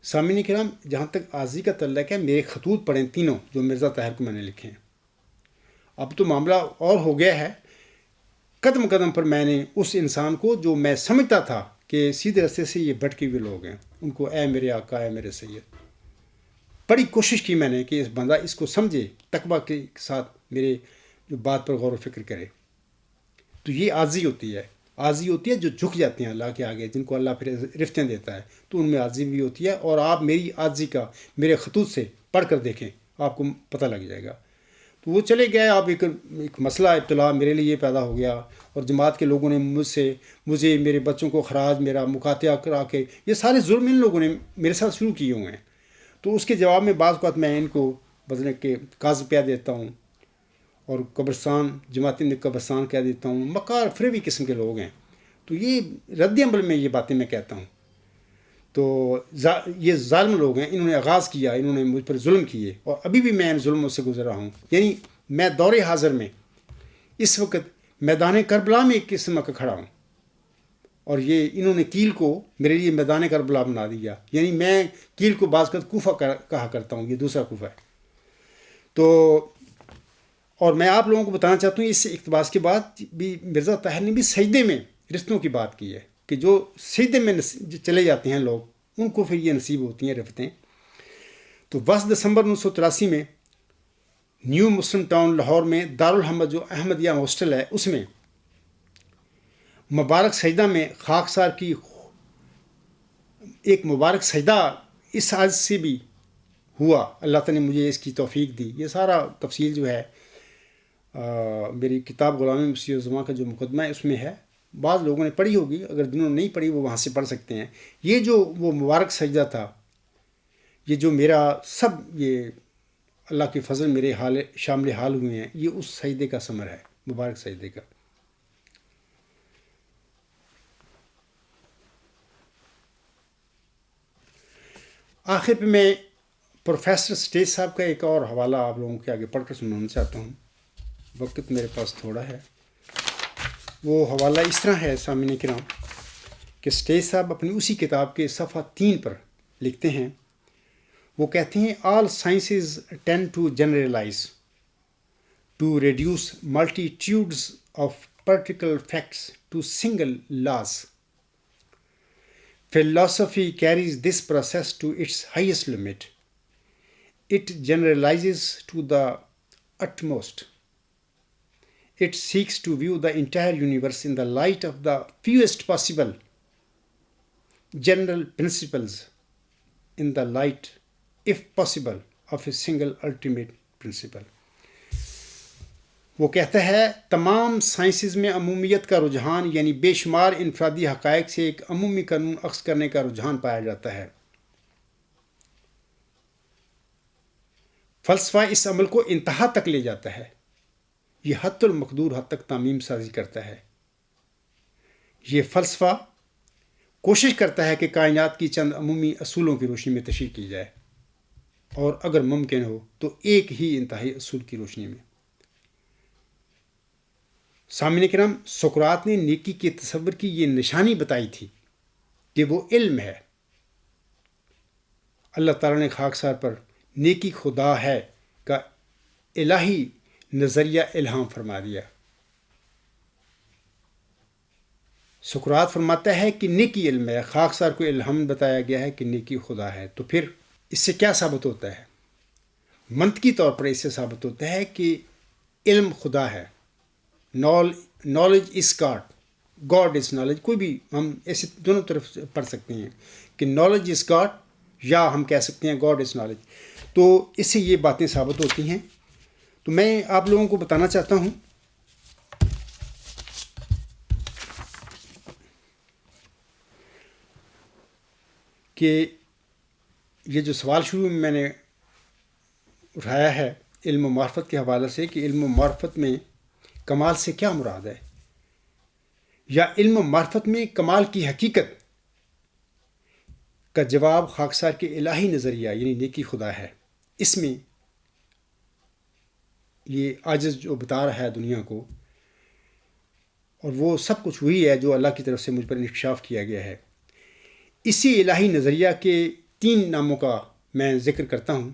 سامعین کرام، جہاں تک عاجزی کا تعلق ہے، میرے خطوط پڑھیں تینوں جو مرزا طاہر کو میں نے لکھے ہیں. اب تو معاملہ اور ہو گیا ہے. قدم قدم پر میں نے اس انسان کو جو میں سمجھتا تھا کہ سیدھے راستے سے یہ بھٹکے ہوئے لوگ ہیں، ان کو اے میرے آقا، اے میرے سید، بڑی کوشش کی میں نے کہ اس بندہ اس کو سمجھے، تقویٰ کے ساتھ میرے جو بات پر غور و فکر کرے. تو یہ عاجزی ہوتی ہے. عاجزی ہوتی ہے جو جھک جاتے ہیں اللہ کے آگے، جن کو اللہ پھر رفتیں دیتا ہے، تو ان میں عاجزی بھی ہوتی ہے. اور آپ میری عاجزی کا میرے خطوط سے پڑھ کر دیکھیں، آپ کو پتہ لگ جائے گا. تو وہ چلے گئے. اب ایک مسئلہ ابتلا میرے لیے پیدا ہو گیا، اور جماعت کے لوگوں نے مجھے میرے بچوں کو خراج میرا مقاطعہ کرا کے یہ سارے ظلم ان لوگوں نے میرے ساتھ شروع کیے ہوئے ہیں. تو اس کے جواب میں بعض اوقات میں ان کو بدلنے کے کاغذ پہ دیتا ہوں، اور قبرستان جماعتی میں قبرستان کہہ دیتا ہوں. مکار فریبی قسم کے لوگ ہیں. تو یہ رد عمل میں یہ باتیں میں کہتا ہوں. تو یہ ظالم لوگ ہیں، انہوں نے آغاز کیا، انہوں نے مجھ پر ظلم کیے، اور ابھی بھی میں ان ظلموں سے گزر رہا ہوں. یعنی میں دور حاضر میں اس وقت میدان کربلا میں ایک قسم کا کھڑا ہوں، اور یہ انہوں نے کیل کو میرے لیے میدان کربلا بنا دیا. یعنی میں کیل کو بعض کا کوفہ کہا کرتا ہوں، یہ دوسرا کوفہ ہے. تو اور میں آپ لوگوں کو بتانا چاہتا ہوں، اس اقتباس کے بعد بھی مرزا طاہر نے بھی سجدے میں رفتوں کی بات کی ہے، کہ جو سجدے میں چلے جاتے ہیں لوگ، ان کو پھر یہ نصیب ہوتی ہیں رفتیں. تو 10 دسمبر 1983 میں نیو مسلم ٹاؤن لاہور میں دارالحمد جو احمدیہ ہاسٹل ہے، اس میں مبارک سجدہ میں خاکسار کی ایک مبارک سجدہ اس عاجز سے بھی ہوا. اللہ تعالیٰ نے مجھے اس کی توفیق دی. یہ سارا تفصیل جو ہے میری کتاب غلام مسیح الزماں کا جو مقدمہ ہے اس میں ہے. بعض لوگوں نے پڑھی ہوگی، اگر جنہوں نے نہیں پڑھی وہ وہاں سے پڑھ سکتے ہیں. یہ جو وہ مبارک سجدہ تھا، یہ جو میرا سب یہ اللہ کے فضل میرے شامل حال ہوئے ہیں، یہ اس سجدے کا ثمر ہے، مبارک سجدے کا. آخر پہ میں پروفیسر سٹیج صاحب کا ایک اور حوالہ آپ لوگوں کے آگے پڑھ کر سنانا چاہتا ہوں. وقت میرے پاس تھوڑا ہے. وہ حوالہ اس طرح ہے سامعین کرام، کہ سٹیج صاحب اپنی اسی کتاب کے صفحہ 3 پر لکھتے ہیں. وہ کہتے ہیں، all sciences tend to generalise, to reduce multitudes of particular facts to single laws. Philosophy carries this process to its highest limit. It generalizes to the utmost. It seeks to view the entire universe in the light of the fewest possible general principles, in the light, if possible, of a single ultimate principle. وہ کہتا ہے تمام sciences میں عمومیت کا رجحان یعنی بے شمار انفرادی حقائق سے ایک عمومی قانون اخذ کرنے کا رجحان پایا جاتا ہے. فلسفہ اس عمل کو انتہا تک لے جاتا ہے. یہ حد المقدور حد تک تعمیم سازی کرتا ہے. یہ فلسفہ کوشش کرتا ہے کہ کائنات کی چند عمومی اصولوں کی روشنی میں تشریح کی جائے اور اگر ممکن ہو تو ایک ہی انتہائی اصول کی روشنی میں. سامعین کرام، سقراط نے نیکی کے تصور کی یہ نشانی بتائی تھی کہ وہ علم ہے. اللہ تعالیٰ نے خاکسار پر نیکی خدا ہے کا الہی نظریہ الہام فرما دیا. سقراط فرماتا ہے کہ نیکی علم ہے، خاکسار کو الہام بتایا گیا ہے کہ نیکی خدا ہے. تو پھر اس سے کیا ثابت ہوتا ہے؟ منطقی طور پر اس سے ثابت ہوتا ہے کہ علم خدا ہے. Knowledge is God, God is knowledge. کوئی بھی ہم ایسے دونوں طرف پڑھ سکتے ہیں کہ نالج از گاڈ یا ہم کہہ سکتے ہیں گاڈ از نالج. تو اس سے یہ باتیں ثابت ہوتی ہیں. تو میں آپ لوگوں کو بتانا چاہتا ہوں کہ یہ جو سوال شروع میں نے اٹھایا ہے علم و معرفت کے حوالے سے کہ علم و معرفت میں کمال سے کیا مراد ہے، یا علم و معرفت میں کمال کی حقیقت کا جواب خاکسار کے الہی نظریہ یعنی نیکی خدا ہے. اس میں یہ عاجز جو بتا رہا ہے دنیا کو، اور وہ سب کچھ وہی ہے جو اللہ کی طرف سے مجھ پر انکشاف کیا گیا ہے. اسی الہی نظریہ کے 3 ناموں کا میں ذکر کرتا ہوں.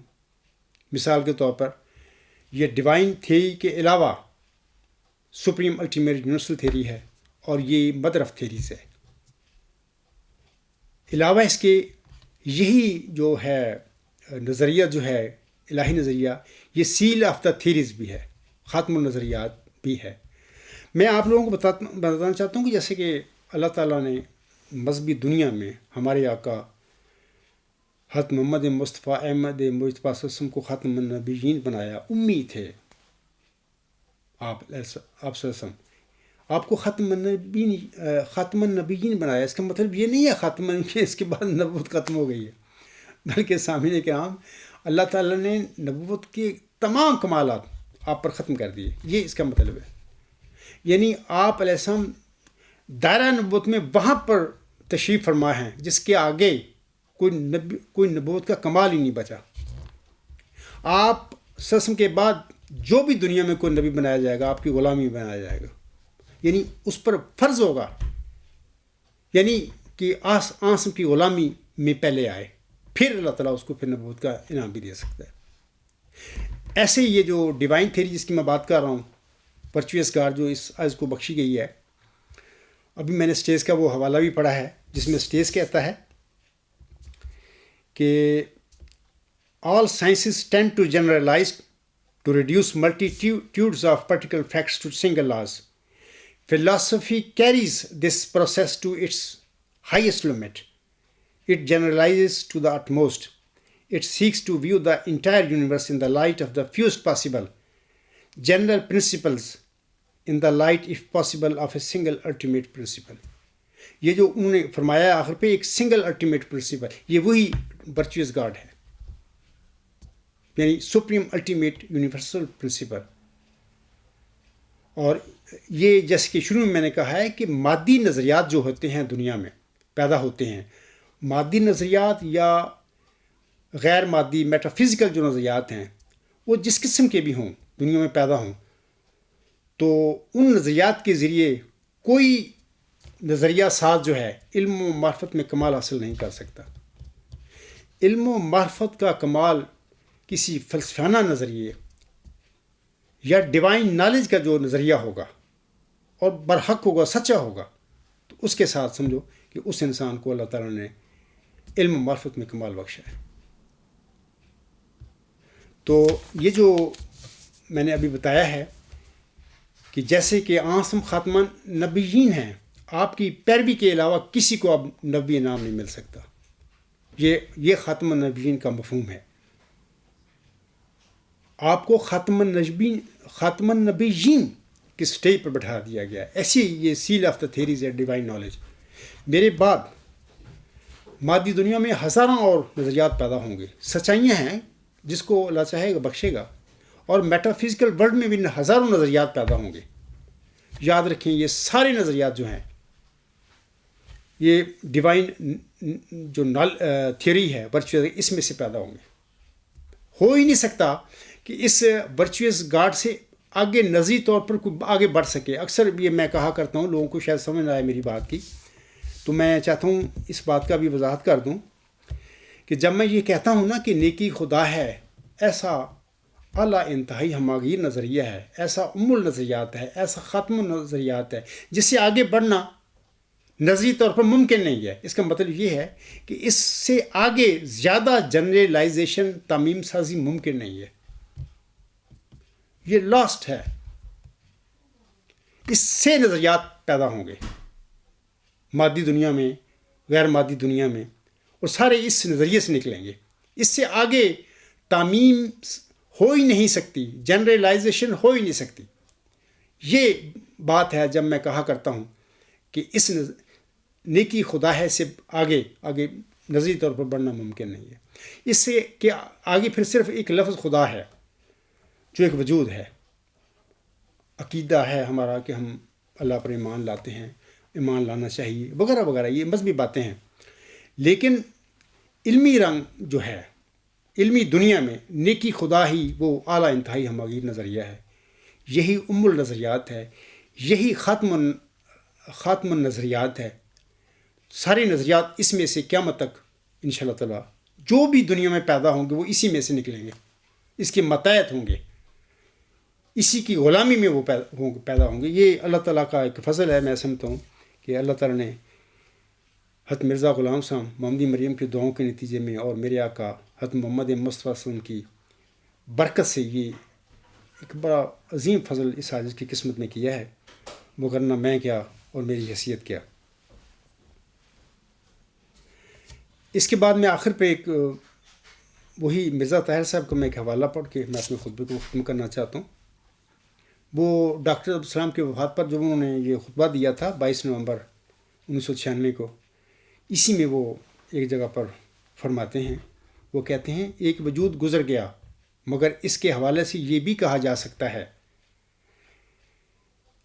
مثال کے طور پر یہ ڈیوائن تھیری کے علاوہ سپریم الٹیمیٹ یونیورسل تھیری ہے اور یہ مدر آف تھیریز ہے. علاوہ اس کے یہی جو ہے نظریہ جو ہے الہی نظریہ، یہ سیل آف دا تھیریز بھی ہے، خاتم النظریات بھی ہے. میں آپ لوگوں کو بتانا چاہتا ہوں کہ جیسے کہ اللہ تعالیٰ نے مذہبی دنیا میں ہمارے آقا حضرت محمد مصطفیٰ احمد مجتبیٰ صلی اللہ علیہ وسلم کو خاتم النبیین بنایا. امی تھے آپ صلی اللہ علیہ وسلم، آپ کو خاتم النبیین بنایا. اس کا مطلب یہ نہیں ہے خاتم النبیین اس کے بعد نبوت ختم ہو گئی ہے، بلکہ سامعین کرام اللہ تعالیٰ نے نبوت کے تمام کمالات آپ پر ختم کر دیے. یہ اس کا مطلب ہے. یعنی آپ علیہ السلام دائرہ نبوت میں وہاں پر تشریف فرما ہیں جس کے آگے کوئی نبوت کا کمال ہی نہیں بچا. آپ سسم کے بعد جو بھی دنیا میں کوئی نبی بنایا جائے گا آپ کی غلامی بنایا جائے گا، یعنی اس پر فرض ہوگا یعنی کہ آسم کی غلامی میں پہلے آئے، پھر اللہ تعالیٰ اس کو پھر نبوت کا انعام بھی دے سکتا ہے. ایسے یہ جو ڈیوائن تھیری جس کی میں بات کر رہا ہوں، ورچوئس گاڈ جو اس عز کو بخشی گئی ہے، ابھی میں نے اسٹیز کا وہ حوالہ بھی پڑھا ہے جس میں اسٹیز کہتا ہے کہ all sciences tend to generalize to reduce multitudes of particular facts to single laws. Philosophy carries this process to its highest limit. It generalizes to the utmost. It seeks to view the entire universe in the light of the fewest possible general principles, in the light, if possible, of a single ultimate principle. یہ جو انہوں نے فرمایا آخر پہ ایک single ultimate principal, یہ وہی ورچوئس گاڈ ہے، یعنی سپریم الٹیمیٹ یونیورسل پرنسپل. اور یہ جیسے کہ شروع میں میں نے کہا ہے کہ مادی نظریات جو ہوتے ہیں دنیا میں پیدا ہوتے ہیں، مادی نظریات یا غیر مادی میٹافزیکل جو نظریات ہیں، وہ جس قسم کے بھی ہوں دنیا میں پیدا ہوں، تو ان نظریات کے ذریعے کوئی نظریہ ساز جو ہے علم و معرفت میں کمال حاصل نہیں کر سکتا. علم و معرفت کا کمال کسی فلسفیانہ نظریے یا ڈیوائن نالج کا جو نظریہ ہوگا اور برحق ہوگا، سچا ہوگا، تو اس کے ساتھ سمجھو کہ اس انسان کو اللہ تعالیٰ نے علم و معرفت میں کمال بخشا ہے. تو یہ جو میں نے ابھی بتایا ہے کہ جیسے کہ آسم خاتمہ نبیین ہیں، آپ کی پیروی کے علاوہ کسی کو اب نبی نام نہیں مل سکتا. یہ خاتم النبیین کا مفہوم ہے. آپ کو خاتم النبیین کی سٹیج پر بٹھا دیا گیا. ایسی یہ سیل آف دا تھیریز ہے ڈیوائن نالج. میرے بعد مادی دنیا میں ہزاروں اور نظریات پیدا ہوں گے. سچائیاں ہیں جس کو اللہ چاہے گا بخشے گا، اور میٹا فزیکل ورلڈ میں بھی ہزاروں نظریات پیدا ہوں گے. یاد رکھیں یہ سارے نظریات جو ہیں، یہ ڈیوائن جو تھیوری ہے ورچوئل، اس میں سے پیدا ہوں گے. ہو ہی نہیں سکتا کہ اس ورچوئس گاڈ سے آگے نظری طور پر کوئی آگے بڑھ سکے. اکثر یہ میں کہا کرتا ہوں، لوگوں کو شاید سمجھ نہ آئے میری بات کی، تو میں چاہتا ہوں اس بات کا بھی وضاحت کر دوں کہ جب میں یہ کہتا ہوں نا کہ نیکی خدا ہے، ایسا اعلیٰ انتہائی ہماگیر نظریہ ہے، ایسا النظریات ہے، ایسا ختم النظریات ہے جس سے آگے بڑھنا نظری طور پر ممکن نہیں ہے. اس کا مطلب یہ ہے کہ اس سے آگے زیادہ جنرلائزیشن تعمیم سازی ممکن نہیں ہے. یہ لاسٹ ہے. اس سے نظریات پیدا ہوں گے مادی دنیا میں، غیر مادی دنیا میں، اور سارے اس نظریے سے نکلیں گے. اس سے آگے تعمیم ہو ہی نہیں سکتی، جنرلائزیشن ہو ہی نہیں سکتی. یہ بات ہے جب میں کہا کرتا ہوں کہ اس نیکی خدا ہے سے آگے نظری طور پر بڑھنا ممکن نہیں ہے. اس سے کہ آگے پھر صرف ایک لفظ خدا ہے جو ایک وجود ہے. عقیدہ ہے ہمارا کہ ہم اللہ پر ایمان لاتے ہیں، ایمان لانا چاہیے وغیرہ وغیرہ، یہ مذہبی باتیں ہیں. لیکن علمی رنگ جو ہے، علمی دنیا میں نیکی خدا ہی وہ اعلیٰ انتہائی ہماگیر نظریہ ہے. یہی النظریات ہے، یہی خاتم النظریات ہے. سارے نظریات اس میں سے قیامت تک انشاءاللہ تعالیٰ جو بھی دنیا میں پیدا ہوں گے وہ اسی میں سے نکلیں گے، اس کے متحد ہوں گے، اسی کی غلامی میں وہ پیدا ہوں گے. یہ اللہ تعالیٰ کا ایک فضل ہے. میں سمجھتا ہوں کہ اللہ تعالیٰ نے حضرت مرزا غلام صاحب محمدی مریم کی دعاؤں کے نتیجے میں اور میرے آقا حضرت محمد مصطفیٰ وسلم کی برکت سے یہ ایک بڑا عظیم فضل اس حاجت کی قسمت میں کیا ہے، وگرنہ میں کیا اور میری حیثیت کیا. اس کے بعد میں آخر پہ ایک وہی مرزا طاہر صاحب کا میں ایک حوالہ پڑھ کے میں اپنے خطبے کو ختم کرنا چاہتا ہوں. وہ ڈاکٹر عبدالسلام کے وفات پر جب انہوں نے یہ خطبہ دیا تھا 22 نومبر 1996 کو، اسی میں وہ ایک جگہ پر فرماتے ہیں، وہ کہتے ہیں ایک وجود گزر گیا، مگر اس کے حوالے سے یہ بھی کہا جا سکتا ہے،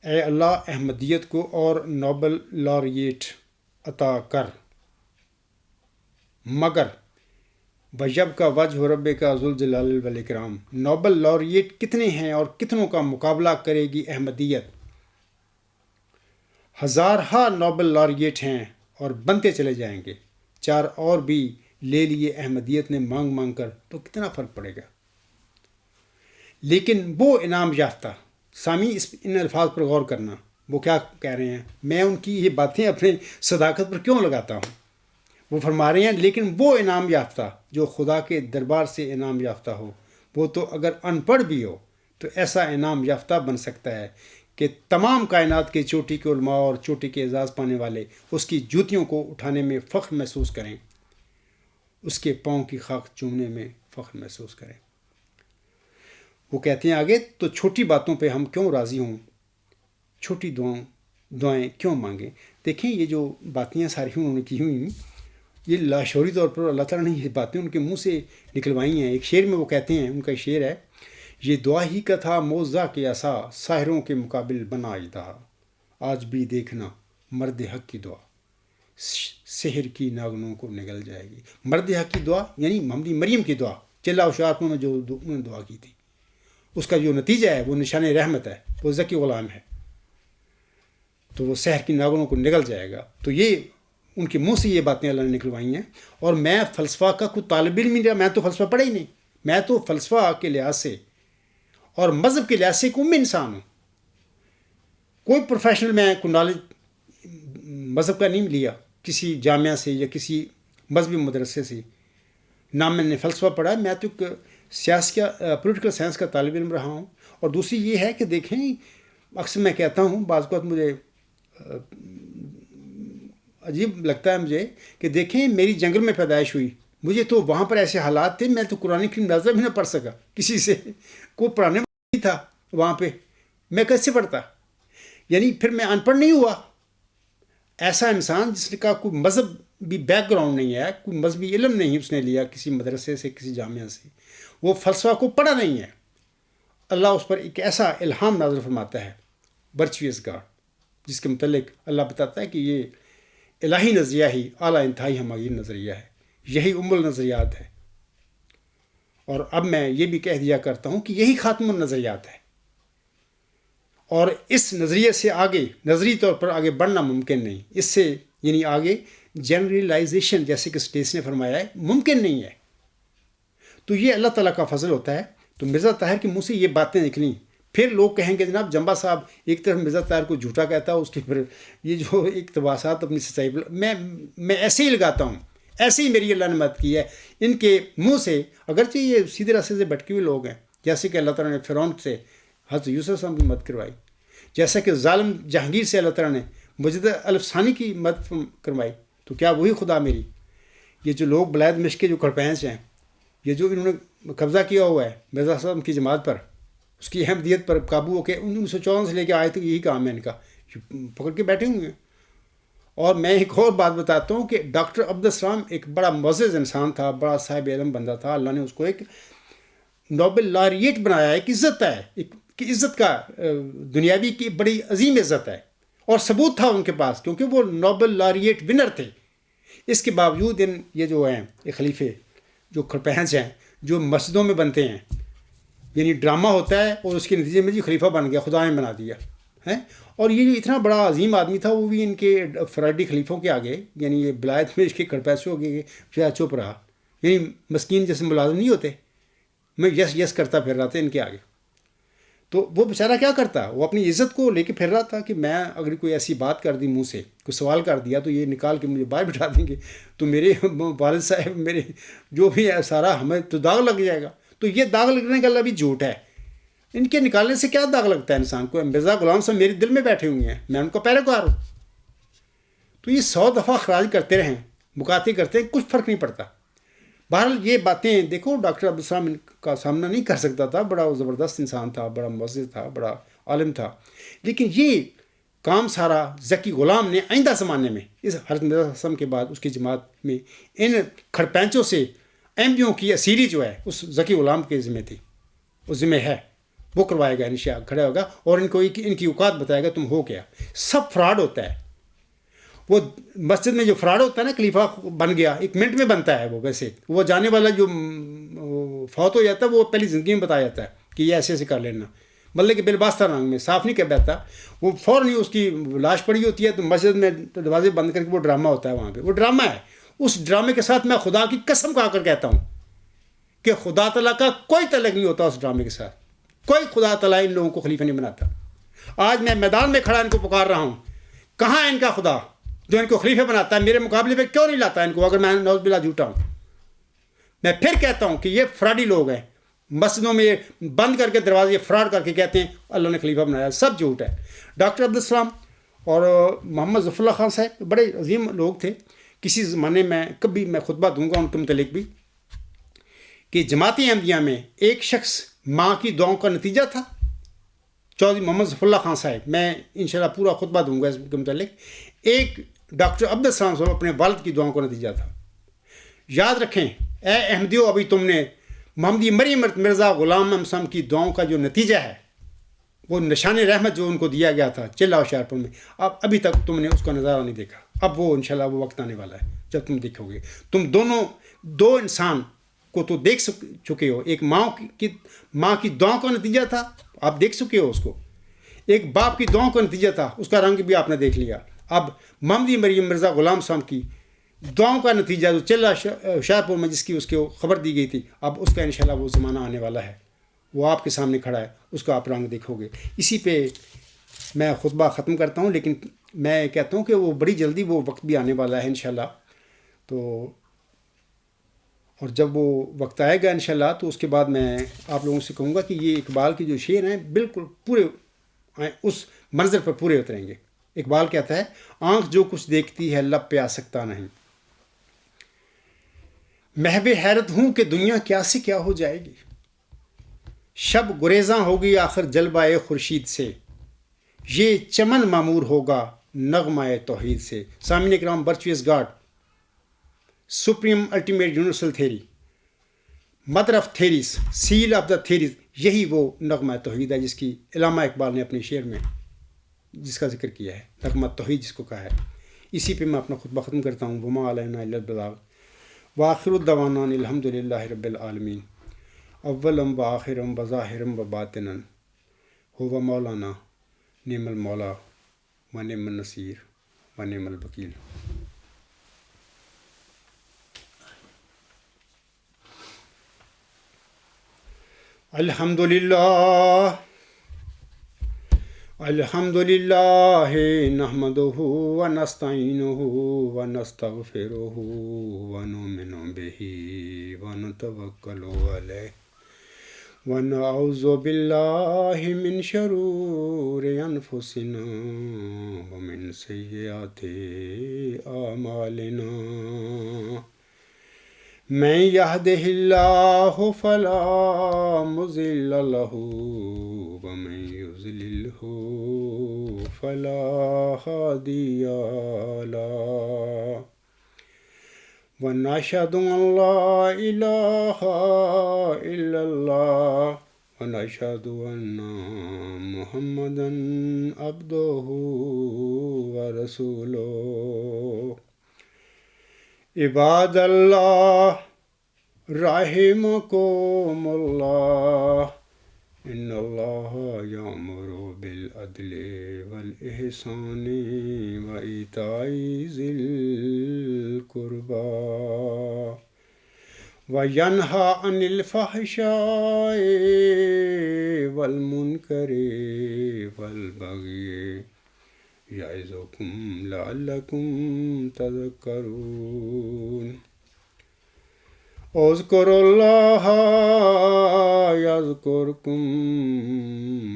اے اللہ احمدیت کو اور نوبل لاریٹ عطا کر، مگر بجب کا وجہ رب کا ذوالجلال والاکرام. نوبل لاریٹ کتنے ہیں اور کتنوں کا مقابلہ کرے گی احمدیت؟ ہزارہا نوبل لاریٹ ہیں اور بنتے چلے جائیں گے. 4 اور بھی لے لیے احمدیت نے مانگ مانگ کر، تو کتنا فرق پڑے گا. لیکن وہ انعام یافتہ سامی ان الفاظ پر غور کرنا، وہ کیا کہہ رہے ہیں. میں ان کی یہ باتیں اپنے صداقت پر کیوں لگاتا ہوں. وہ فرما رہے ہیں لیکن وہ انعام یافتہ جو خدا کے دربار سے انعام یافتہ ہو، وہ تو اگر ان پڑھ بھی ہو تو ایسا انعام یافتہ بن سکتا ہے کہ تمام کائنات کے چوٹی کے علماء اور چوٹی کے اعزاز پانے والے اس کی جوتیوں کو اٹھانے میں فخر محسوس کریں، اس کے پاؤں کی خاک چومنے میں فخر محسوس کریں. وہ کہتے ہیں آگے، تو چھوٹی باتوں پہ ہم کیوں راضی ہوں، چھوٹی دعائیں کیوں مانگیں. دیکھیں یہ جو باتیں ساری انہوں نے کی ہوئی، یہ لاشعوری طور پر اللہ تعالیٰ نے یہ باتیں ان کے منہ سے نکلوائی ہیں. ایک شعر میں وہ کہتے ہیں، ان کا شعر ہے، یہ دعا ہی کا تھا موضع کے عصا، ساحروں کے مقابل بنا اژدہا، آج بھی دیکھنا مرد حق کی دعا سحر کی ناگنوں کو نگل جائے گی. مرد حق کی دعا یعنی محمدی مریم کی دعا، چلا ہوشیارپور میں جو انہوں نے دعا کی تھی، اس کا جو نتیجہ ہے وہ نشان رحمت ہے، وہ ذکی غلام ہے، تو وہ سحر کی ناگنوں کو نگل جائے گا. تو یہ ان کے منہ سے یہ باتیں اللہ نے نکلوائی ہیں. اور میں فلسفہ کا کوئی طالب علم نہیں رہا، میں تو فلسفہ پڑھا ہی نہیں. میں تو فلسفہ کے لحاظ سے اور مذہب کے لحاظ سے ایک انسان ہوں. کوئی پروفیشنل میں کوئی نالج مذہب کا نہیں لیا کسی جامعہ سے یا کسی مذہبی مدرسے سے، نہ میں نے فلسفہ پڑھا. میں تو پولیٹیکل سائنس کا طالب علم رہا ہوں. اور دوسری یہ ہے کہ دیکھیں اکثر میں کہتا ہوں، بعض اوقات مجھے عجیب لگتا ہے مجھے کہ دیکھیں میری جنگل میں پیدائش ہوئی، مجھے تو وہاں پر ایسے حالات تھے، میں تو قرآن کریم نظر بھی نہ پڑھ سکا کسی سے، کوئی پڑھانے والا نہیں تھا وہاں پہ، میں کیسے پڑھتا؟ یعنی پھر میں ان پڑھ نہیں ہوا. ایسا انسان جس کا کوئی مذہبی بیک گراؤنڈ نہیں ہے، کوئی مذہبی علم نہیں اس نے لیا کسی مدرسے سے، کسی جامعہ سے، وہ فلسفہ کو پڑھا نہیں ہے، اللہ اس پر ایک ایسا الہام نازل فرماتا ہے، ورچوئس گاڈ، جس کے متعلق اللہ بتاتا ہے کہ یہ الہی نظریہ ہی اعلیٰ انتہائی ہماری نظریہ ہے، یہی ام النظریات ہے. اور اب میں یہ بھی کہہ دیا کرتا ہوں کہ یہی خاتم النظریات ہے، اور اس نظریے سے آگے نظری طور پر آگے بڑھنا ممکن نہیں، اس سے یعنی آگے جنرلائزیشن جیسے کہ اسٹیس نے فرمایا ہے ممکن نہیں ہے. تو یہ اللہ تعالیٰ کا فضل ہوتا ہے. تو مرزا طاہر کے منہ سے یہ باتیں نکلیں، پھر لوگ کہیں گے جناب جمبا صاحب ایک طرف مرزا طاہر کو جھوٹا کہتا ہے، اس کے پھر یہ جو اقتباسات اپنی سچائی پر میں ایسے ہی لگاتا ہوں، ایسے ہی میری اللہ نے مدد کی ہے ان کے منہ سے. اگرچہ یہ سیدھے راستے سے بھٹکے ہوئے لوگ ہیں، جیسے کہ اللہ تعالیٰ نے فرعون سے حضرت یوسف السلام کی مدد کروائی، جیسا کہ ظالم جہانگیر سے اللہ تعالیٰ نے مجد الف ثانی کی مدد کروائی. تو کیا وہی خدا میری؟ یہ جو لوگ بلاد مشق کے جو کھڑپینچ ہیں، یہ جو انہوں نے قبضہ کیا ہوا ہے مرزا صاحب کی جماعت پر، اس کی احمدیت پر قابو ہو کے 1914 سے لے کے آئے تک یہی کام ہے ان کا، پکڑ کے بیٹھے ہوئے ہیں. اور میں ایک اور بات بتاتا ہوں کہ ڈاکٹر عبدالسلام ایک بڑا معزز انسان تھا، بڑا صاحب علم بندہ تھا. اللہ نے اس کو ایک نوبل لاریٹ بنایا، ایک عزت ہے، ایک عزت کا دنیاوی کی بڑی عظیم عزت ہے، اور ثبوت تھا ان کے پاس کیونکہ وہ نوبل لاریٹ ونر تھے. اس کے باوجود یہ جو ہیں یہ خلیفے جو کھڑپہنچ ہیں جو مسجدوں میں بنتے ہیں، یعنی ڈرامہ ہوتا ہے اور اس کے نتیجے میں جی خلیفہ بن گیا، خدا نے بنا دیا ہے. اور یہ جو اتنا بڑا عظیم آدمی تھا وہ بھی ان کے فراڈی خلیفوں کے آگے، یعنی یہ بلایت میں اس کے کھڑپیسوں کے شاید چپ رہا، یعنی مسکین جیسے ملازم نہیں ہوتے، میں یس یس کرتا پھر رہا تھا ان کے آگے. تو وہ بیچارہ کیا کرتا، وہ اپنی عزت کو لے کے پھر رہا تھا کہ میں اگر کوئی ایسی بات کر دی منہ سے، کوئی سوال کر دیا تو یہ نکال کے مجھے باہر بٹھا دیں گے، تو میرے والد صاحب میرے جو بھی ہے سارا ہمیں تو داغ لگ جائے گا. تو یہ داغ لگنے کا اللہ بھی جھوٹ ہے. ان کے نکالنے سے کیا داغ لگتا ہے انسان کو؟ مرزا غلام صاحب میرے دل میں بیٹھے ہوئے ہیں، میں ان کا پیروکار ہوں. تو یہ 100 دفعہ خراج کرتے رہیں، مکاتے کرتے ہیں، کچھ فرق نہیں پڑتا. بہرحال یہ باتیں دیکھو، ڈاکٹر عبدالسلام ان کا سامنا نہیں کر سکتا تھا، بڑا زبردست انسان تھا، بڑا معزز تھا، بڑا عالم تھا، لیکن یہ کام سارا ذکی غلام نے آئندہ زمانے میں اس حضرت مرزا السلام کے بعد اس کی جماعت میں ان کھڑپینچوں سے احمدیوں کی اسیری جو ہے اس ذکی غلام کے ذمہ تھی، اس ذمہ ہے، وہ کروائے گا، انشاء کھڑا ہوگا اور ان کو ان کی اوقات بتائے گا تم ہو کیا. سب فراڈ ہوتا ہے. وہ مسجد میں جو فراڈ ہوتا ہے نا، خلیفہ بن گیا، 1 منٹ میں بنتا ہے وہ. ویسے وہ جانے والا جو فوت ہو جاتا ہے وہ پہلی زندگی میں بتایا جاتا ہے کہ یہ ایسے ایسے کر لینا، مطلب کہ بالباستہ رنگ میں صاف نہیں کر بیٹھتا، وہ فوراً ہی اس کی لاش پڑی ہوتی ہے تو مسجد میں دروازے بند کر کے وہ ڈرامہ ہوتا ہے وہاں پہ، وہ ڈرامہ ہے. اس ڈرامے کے ساتھ میں خدا کی قسم کھا کر کہتا ہوں کہ خدا تعالیٰ کا کوئی تعلق نہیں ہوتا اس ڈرامے کے ساتھ. کوئی خدا تعالیٰ ان لوگوں کو خلیفہ نہیں بناتا. آج میں میدان میں کھڑا ان کو پکار رہا ہوں، کہاں ہے ان کا خدا جو ان کو خلیفہ بناتا ہے؟ میرے مقابلے پہ کیوں نہیں لاتا ان کو اگر میں نعوذ باللہ جھوٹا ہوں؟ میں پھر کہتا ہوں کہ یہ فراڈی لوگ ہیں، مسجدوں میں بند کر کے دروازے فراڈ کر کے کہتے ہیں اللہ نے خلیفہ بنایا، سب جھوٹ ہے. ڈاکٹر عبدالسلام اور محمد ظفر اللہ خان صاحب بڑے عظیم لوگ تھے. کسی زمانے میں کبھی میں خطبہ دوں گا ان کے متعلق بھی کہ جماعت احمدیہ میں ایک شخص ماں کی دعاؤں کا نتیجہ تھا، چودھری محمد ظفر اللہ خان صاحب. میں انشاءاللہ پورا خطبہ دوں گا اس کے متعلق. ایک ڈاکٹر عبدالسلام صاحب اپنے والد کی دعاؤں کا نتیجہ تھا. یاد رکھیں اے احمدیوں، ابھی تم نے محمدی مریم مرزا غلام احمد صاحب کی دعاؤں کا جو نتیجہ ہے، وہ نشان رحمت جو ان کو دیا گیا تھا چلہ ہوشیارپور میں، ابھی تک تم نے اس کا نظارہ نہیں دیکھا. اب وہ انشاءاللہ وہ وقت آنے والا ہے جب تم دیکھو گے. تم دو انسان کو تو دیکھ چکے ہو. ایک ماں کی دعاؤں کا نتیجہ تھا، آپ دیکھ چکے ہو اس کو. ایک باپ کی دعاؤں کا نتیجہ تھا، اس کا رنگ بھی آپ نے دیکھ لیا. اب محمدی مریم مرزا غلام صاحب کی دعاؤں کا نتیجہ جو چلہ ہوشیارپور میں جس کی اس کو خبر دی گئی تھی، اب اس کا انشاءاللہ وہ زمانہ آنے والا ہے، وہ آپ کے سامنے کھڑا ہے، اس کا آپ رنگ دیکھو گے. اسی پہ میں خطبہ ختم کرتا ہوں، لیکن میں کہتا ہوں کہ وہ بڑی جلدی وہ وقت بھی آنے والا ہے انشاءاللہ. تو اور جب وہ وقت آئے گا انشاءاللہ تو اس کے بعد میں آپ لوگوں سے کہوں گا کہ یہ اقبال کی جو شعر ہیں بالکل پورے اس منظر پر پورے اتریں گے۔ اقبال کہتا ہے آنکھ جو کچھ دیکھتی ہے لب پہ آ سکتا نہیں، محو حیرت ہوں کہ دنیا کیا سے کیا ہو جائے گی، شب گریزاں ہوگی آخر جلوہ خورشید سے، یہ چمن معمور ہوگا نغمہ توحید سے۔ سامعین کرام، virtuous God, supreme ultimate universal theory, mother of theories, cell of the theories, یہی وہ نغمہ توحید ہے جس کی علامہ اقبال نے اپنے شعر میں جس کا ذکر کیا ہے، نغمہ توحید جس کو کہا ہے۔ اسی پہ میں اپنا خطبہ ختم کرتا ہوں۔ وما علینا الا البلاغ وآخر الدعوانا الحمد للہ رب العالمین، اولم و آخرم و ظاہرم و باطنن، هو مولانا نعم المولا و نعم النصیر و نعم الوکیل۔ الحمد للہ الحمد للہ نحمدہ ونستعینہ ونستغفرہ ونؤمن بہ ونتوکل علیہ ونعوذ باللہ من شرور انفسنا ومن سیئات اعمالنا، من یہدہ اللہ فلا مضل لہ ومن یضللہ فلا ہادی لہ، ونشہد ان لا الہ الا اللہ ونشہد ان محمدا عبدہ ورسولہ۔ عباد اللہ رحمکم اللہ، ان اللہ یأمر بالعدل والاحسان وایتاء ذی القربى وینہی عن الفحشاء والمنکر والبغی یعظکم لعلکم تذکرون۔ اذکروا اللہ یذکرکم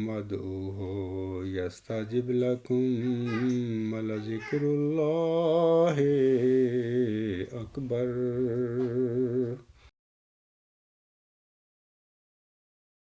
وادعوہ یستجب لکم ولذکر اللہ اکبر۔